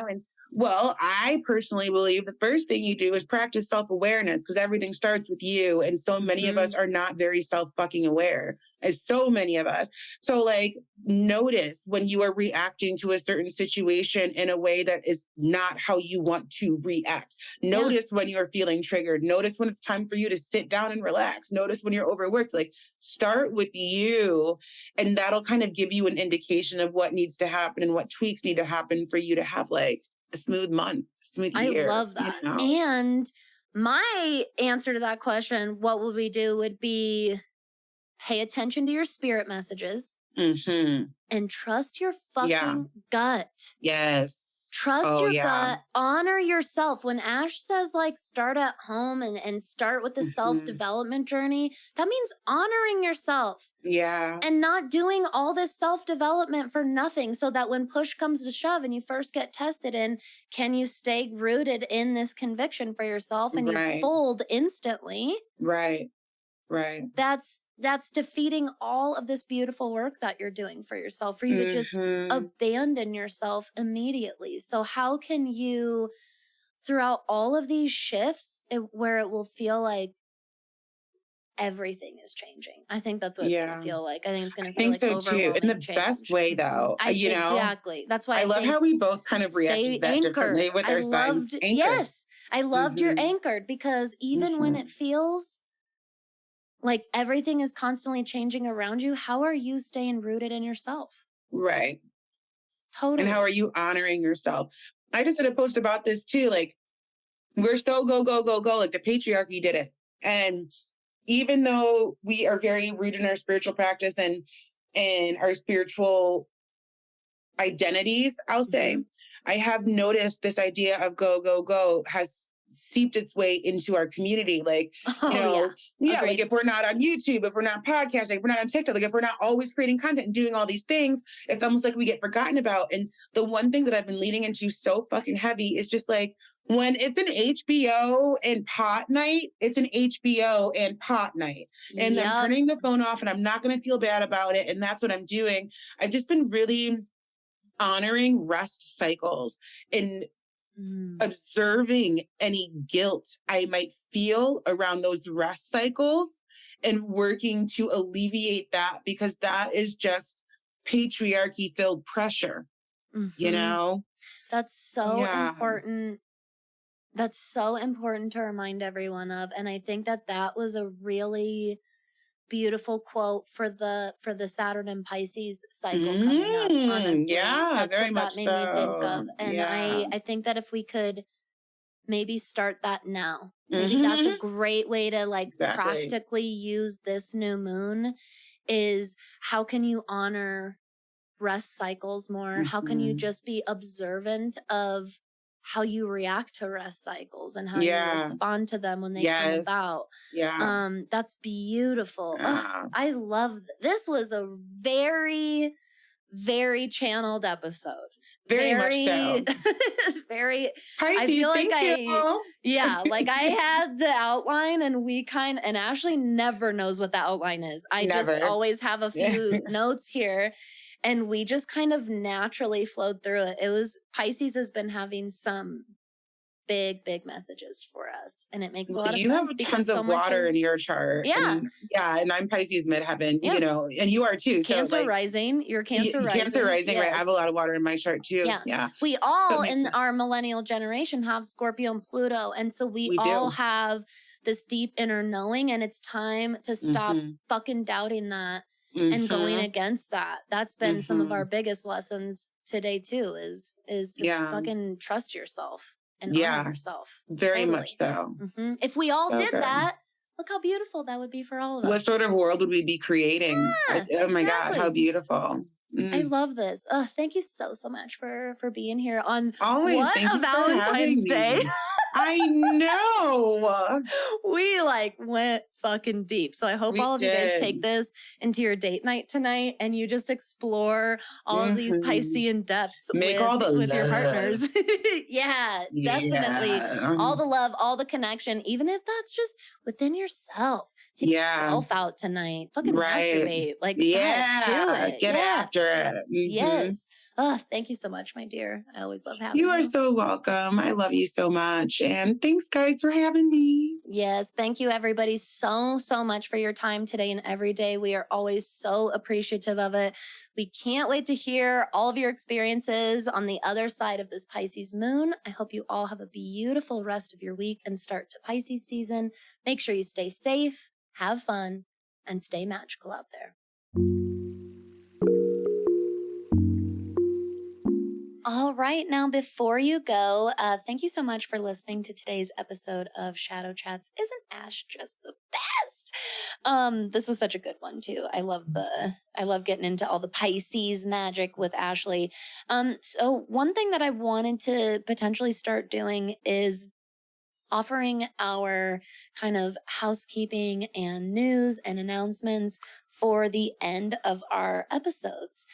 B: and well, I personally believe the first thing you do is practice self-awareness, because everything starts with you. And so many of us are not very self-fucking aware, as so many of us. So notice when you are reacting to a certain situation in a way that is not how you want to react. Notice when you're feeling triggered. Notice when it's time for you to sit down and relax. Notice when you're overworked. Start with you, and that'll kind of give you an indication of what needs to happen and what tweaks need to happen for you to have a smooth month, smooth year.
A: I love that. And my answer to that question, what would we do, would be pay attention to your spirit messages and trust your fucking gut.
B: Yes.
A: Trust your gut. Honor yourself. When Ash says start at home and start with the self-development journey, that means honoring yourself.
B: Yeah.
A: And not doing all this self-development for nothing, so that when push comes to shove and you first get tested in, can you stay rooted in this conviction for yourself and you fold instantly?
B: Right. Right.
A: That's defeating all of this beautiful work that you're doing for yourself, for you to just abandon yourself immediately. So how can you, throughout all of these shifts, where it will feel like everything is changing? I think that's what it's going to feel like. I think it's going to feel like
B: so too, in the best way, though.
A: Exactly. That's why
B: I love how we both kind of reacted that differently with our signs.
A: Yes, I loved your anchored, because even when it feels like everything is constantly changing around you, how are you staying rooted in yourself?
B: Right.
A: Totally.
B: And how are you honoring yourself? I just did a post about this too. We're so go, go, go, go. The patriarchy did it. And even though we are very rooted in our spiritual practice and our spiritual identities, I'll say, I have noticed this idea of go, go, go has seeped its way into our community. Like, like if we're not on YouTube, if we're not podcasting, if we're not on TikTok, like if we're not always creating content and doing all these things, it's almost like we get forgotten about. And the one thing that I've been leaning into so fucking heavy is just like, when it's an HBO and pot night, it's an HBO and pot night. And I'm turning the phone off and I'm not going to feel bad about it. And that's what I'm doing. I've just been really honoring rest cycles and observing any guilt I might feel around those rest cycles and working to alleviate that, because that is just patriarchy filled pressure, you know?
A: That's so important. That's so important to remind everyone of. And I think that was a really beautiful quote for the Saturn and Pisces cycle coming up. Honestly, that's
B: very
A: what
B: much
A: that made me think of. And I think that if we could maybe start that now, maybe that's a great way to like practically use this new moon. Is how can you honor rest cycles more? How can you just be observant of how you react to rest cycles and how you respond to them when they come about? That's beautiful. I love this. Was a very, very channeled episode.
B: Very much so.
A: Very
B: Pisces,
A: I feel like
B: like
A: I had the outline and and Ashley never knows what the outline is. I just always have a few notes here. And we just kind of naturally flowed through it. Pisces has been having some big, big messages for us. And it makes a lot of sense.
B: You have tons of water in your chart.
A: Yeah.
B: And I'm Pisces midheaven, and you are too.
A: Cancer rising. You're Cancer rising.
B: Cancer rising, right? I have a lot of water in my chart too. Yeah.
A: We all in our millennial generation have Scorpio and Pluto. And so we all have this deep inner knowing, and it's time to stop fucking doubting that. And going against that. That's been some of our biggest lessons today too, is to fucking trust yourself and honor yourself.
B: Very much so.
A: If we all did that, look how beautiful that would be for all of us.
B: What sort of world would we be creating? Oh my God, how beautiful.
A: I love this. Thank you so much for being here on
B: what
A: a Valentine's Day.
B: I know.
A: We went fucking deep. So I hope all of you guys take this into your date night tonight and you just explore all of these Piscean depths with your partners. Definitely. All the love, all the connection, even if that's just within yourself. Take yourself out tonight. Fucking masturbate. Do it.
B: Get after it.
A: Yes. Thank you so much, my dear. I always love having you.
B: You are so welcome. I love you so much. And thanks, guys, for having me.
A: Yes. Thank you, everybody, so much for your time today and every day. We are always so appreciative of it. We can't wait to hear all of your experiences on the other side of this Pisces moon. I hope you all have a beautiful rest of your week and start to Pisces season. Make sure you stay safe, have fun, and stay magical out there. All right. Now, before you go, thank you so much for listening to today's episode of Shadow Chats. Isn't Ash just the best? This was such a good one too. I love getting into all the Pisces magic with Ashley. So one thing that I wanted to potentially start doing is offering our kind of housekeeping and news and announcements for the end of our episodes.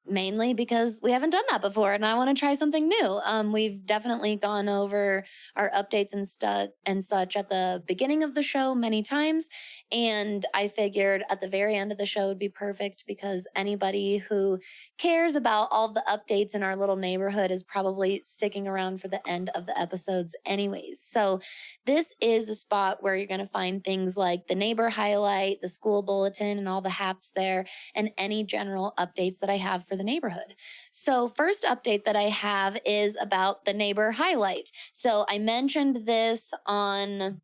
A: Mainly because we haven't done that before and I want to try something new. We've definitely gone over our updates and such at the beginning of the show many times. And I figured at the very end of the show would be perfect because anybody who cares about all the updates in our little neighborhood is probably sticking around for the end of the episodes anyways. So this is the spot where you're going to find things like the neighbor highlight, the school bulletin, and all the haps there, and any general updates that I have for the neighborhood. So first update that I have is about the neighbor highlight. So I mentioned this on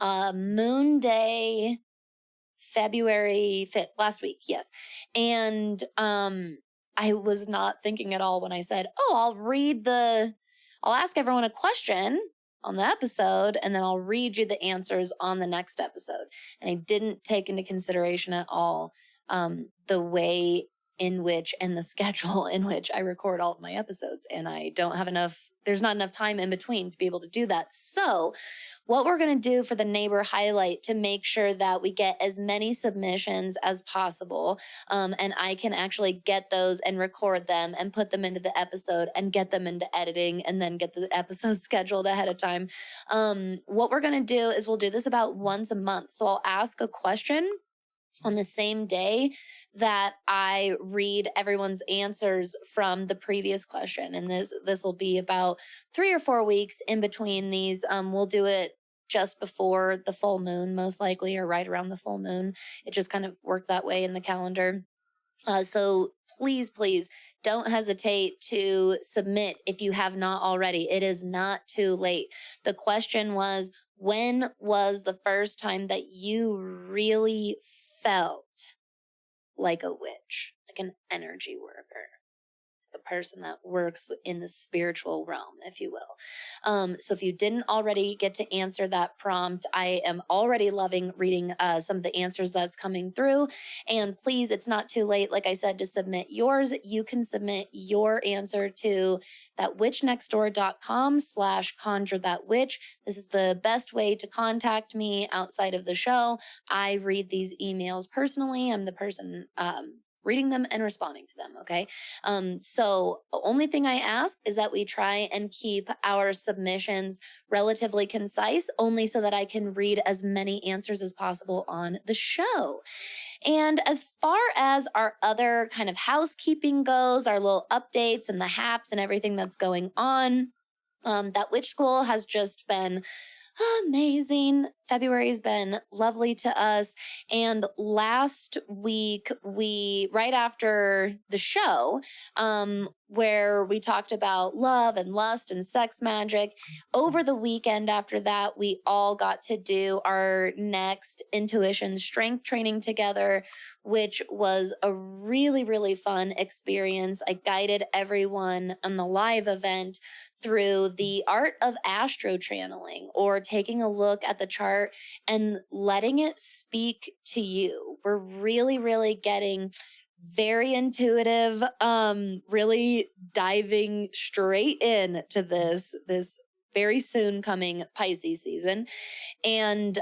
A: Moon Day, February 5th, last week. Yes. And I was not thinking at all when I said, I'll ask everyone a question on the episode, and then I'll read you the answers on the next episode. And I didn't take into consideration at all the way in the schedule in which I record all of my episodes. And there's not enough time in between to be able to do that. So what we're going to do for the neighbor highlight to make sure that we get as many submissions as possible, and I can actually get those and record them and put them into the episode and get them into editing and then get the episode scheduled ahead of time. What we're going to do is we'll do this about once a month. So I'll ask a question on the same day that I read everyone's answers from the previous question. And this will be about 3 or 4 weeks in between these. We'll do it just before the full moon, most likely, or right around the full moon. It just kind of worked that way in the calendar. So please, please don't hesitate to submit if you have not already. It is not too late. The question was, when was the first time that you really felt like a witch, like an energy worker, a person that works in the spiritual realm, if you will? So if you didn't already get to answer that prompt, I am already loving reading some of the answers that's coming through. And please, it's not too late, like I said, to submit yours. You can submit your answer to thatwitchnextdoor.com/conjurethatwitch. This is the best way to contact me outside of the show. I read these emails personally. I'm the person reading them and responding to them. Okay. So the only thing I ask is that we try and keep our submissions relatively concise, only so that I can read as many answers as possible on the show. And as far as our other kind of housekeeping goes, our little updates and the haps and everything that's going on, that witch school has just been amazing. February has been lovely to us. And last week, right after the show, where we talked about love and lust and sex magic, over the weekend after that, we all got to do our next intuition strength training together, which was a really, really fun experience. I guided everyone on the live event through the art of astro channeling, or taking a look at the chart and letting it speak to you. We're really, really getting very intuitive, really diving straight in to this very soon coming Pisces season, and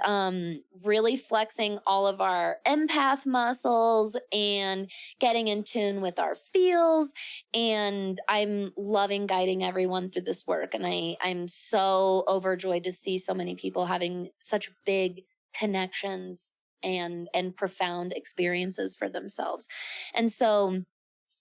A: really flexing all of our empath muscles and getting in tune with our feels. And I'm loving guiding everyone through this work. And I'm so overjoyed to see so many people having such big connections and profound experiences for themselves. And so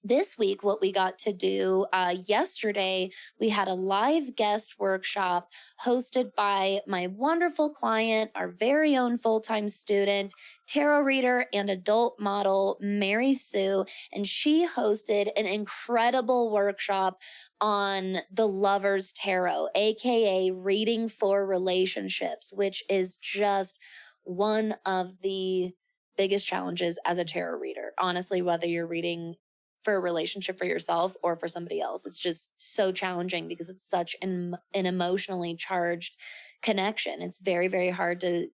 A: this week, what we got to do, yesterday, we had a live guest workshop hosted by my wonderful client, our very own full-time student, tarot reader and adult model, Mary Sue. And she hosted an incredible workshop on the Lover's Tarot, aka reading for relationships, which is just one of the biggest challenges as a tarot reader. Honestly, whether you're reading for a relationship for yourself or for somebody else, it's just so challenging because it's such an emotionally charged connection. It's very, very hard to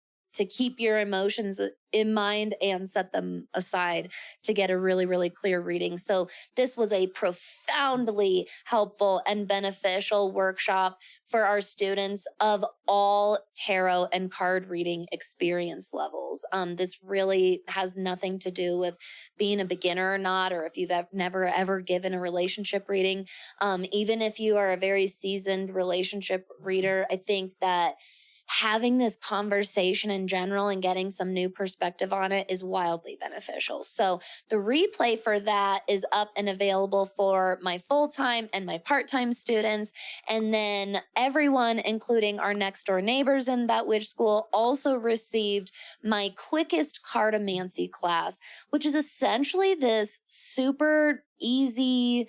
A: keep your emotions in mind and set them aside to get a really, really clear reading. So this was a profoundly helpful and beneficial workshop for our students of all tarot and card reading experience levels. This really has nothing to do with being a beginner or not, or if you've never ever given a relationship reading. Even if you are a very seasoned relationship reader, I think that having this conversation in general and getting some new perspective on it is wildly beneficial. So the replay for that is up and available for my full-time and my part-time students. And then everyone, including our next door neighbors in that witch school, also received my quickest cartomancy class, which is essentially this super easy,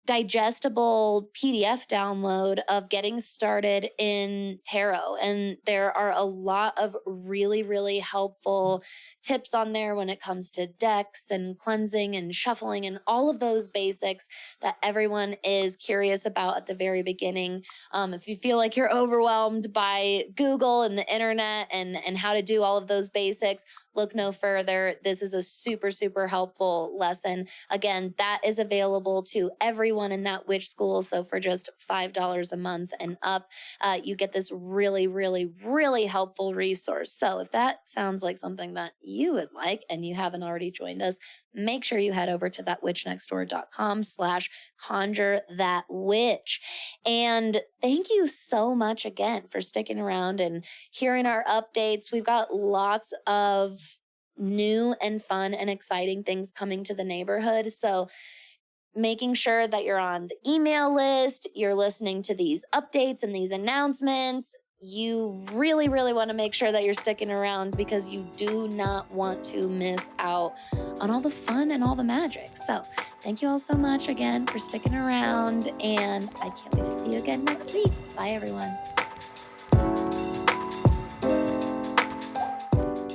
A: digestible PDF download of getting started in tarot. And there are a lot of really, really helpful tips on there when it comes to decks and cleansing and shuffling and all of those basics that everyone is curious about at the very beginning. If you feel like you're overwhelmed by Google and the internet and how to do all of those basics, look no further. This is a super, super helpful lesson. Again, that is available to everyone in that witch school. So for just $5 a month and up, you get this really, really, really helpful resource. So if that sounds like something that you would like and you haven't already joined us, make sure you head over to thatwitchnextdoor.com/conjure-that-witch. And thank you so much again for sticking around and hearing our updates. We've got lots of new and fun and exciting things coming to the neighborhood. So making sure that you're on the email list, you're listening to these updates and these announcements. You really, really want to make sure that you're sticking around because you do not want to miss out on all the fun and all the magic. So thank you all so much again for sticking around, and I can't wait to see you again next week. Bye, everyone.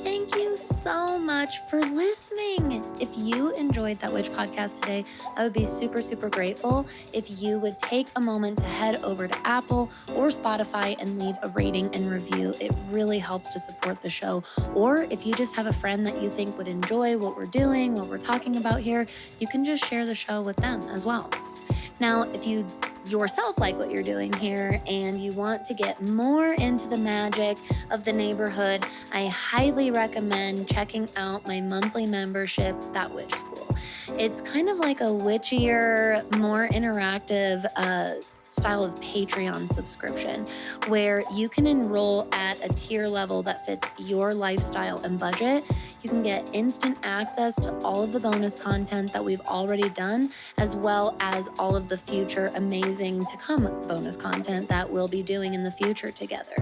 A: Thank you so much for listening. If you enjoyed That Witch podcast today, I would be super, super grateful if you would take a moment to head over to Apple or Spotify and leave a rating and review. It really helps to support the show. Or if you just have a friend that you think would enjoy what we're doing, what we're talking about here, you can just share the show with them as well. Now, if you yourself like what you're doing here and you want to get more into the magic of the neighborhood, I highly recommend checking out my monthly membership, That Witch School. It's kind of like a witchier, more interactive style of Patreon subscription where you can enroll at a tier level that fits your lifestyle and budget. You can get instant access to all of the bonus content that we've already done, as well as all of the future amazing to come bonus content that we'll be doing in the future together.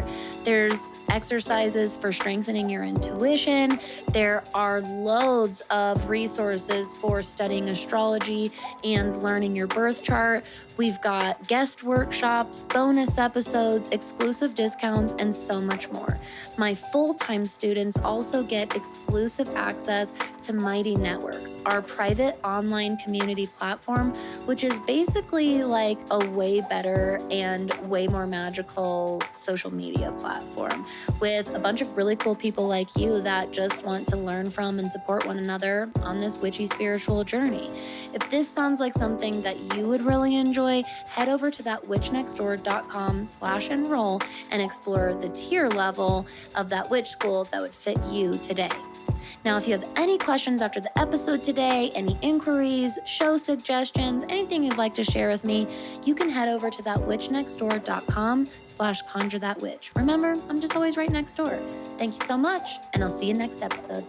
A: There's exercises for strengthening your intuition. There are loads of resources for studying astrology and learning your birth chart. We've got guest workshops, bonus episodes, exclusive discounts, and so much more. My full-time students also get exclusive access to Mighty Networks, our private online community platform, which is basically like a way better and way more magical social media platform with a bunch of really cool people like you that just want to learn from and support one another on this witchy spiritual journey. If this sounds like something that you would really enjoy, head over to thatwitchnextdoor.com/enroll and explore the tier level of That Witch School that would fit you today. Now, if you have any questions after the episode today, any inquiries, show suggestions, anything you'd like to share with me, you can head over to thatwitchnextdoor.com/conjure-that-witch. Remember, I'm just always right next door. Thank you so much, and I'll see you next episode.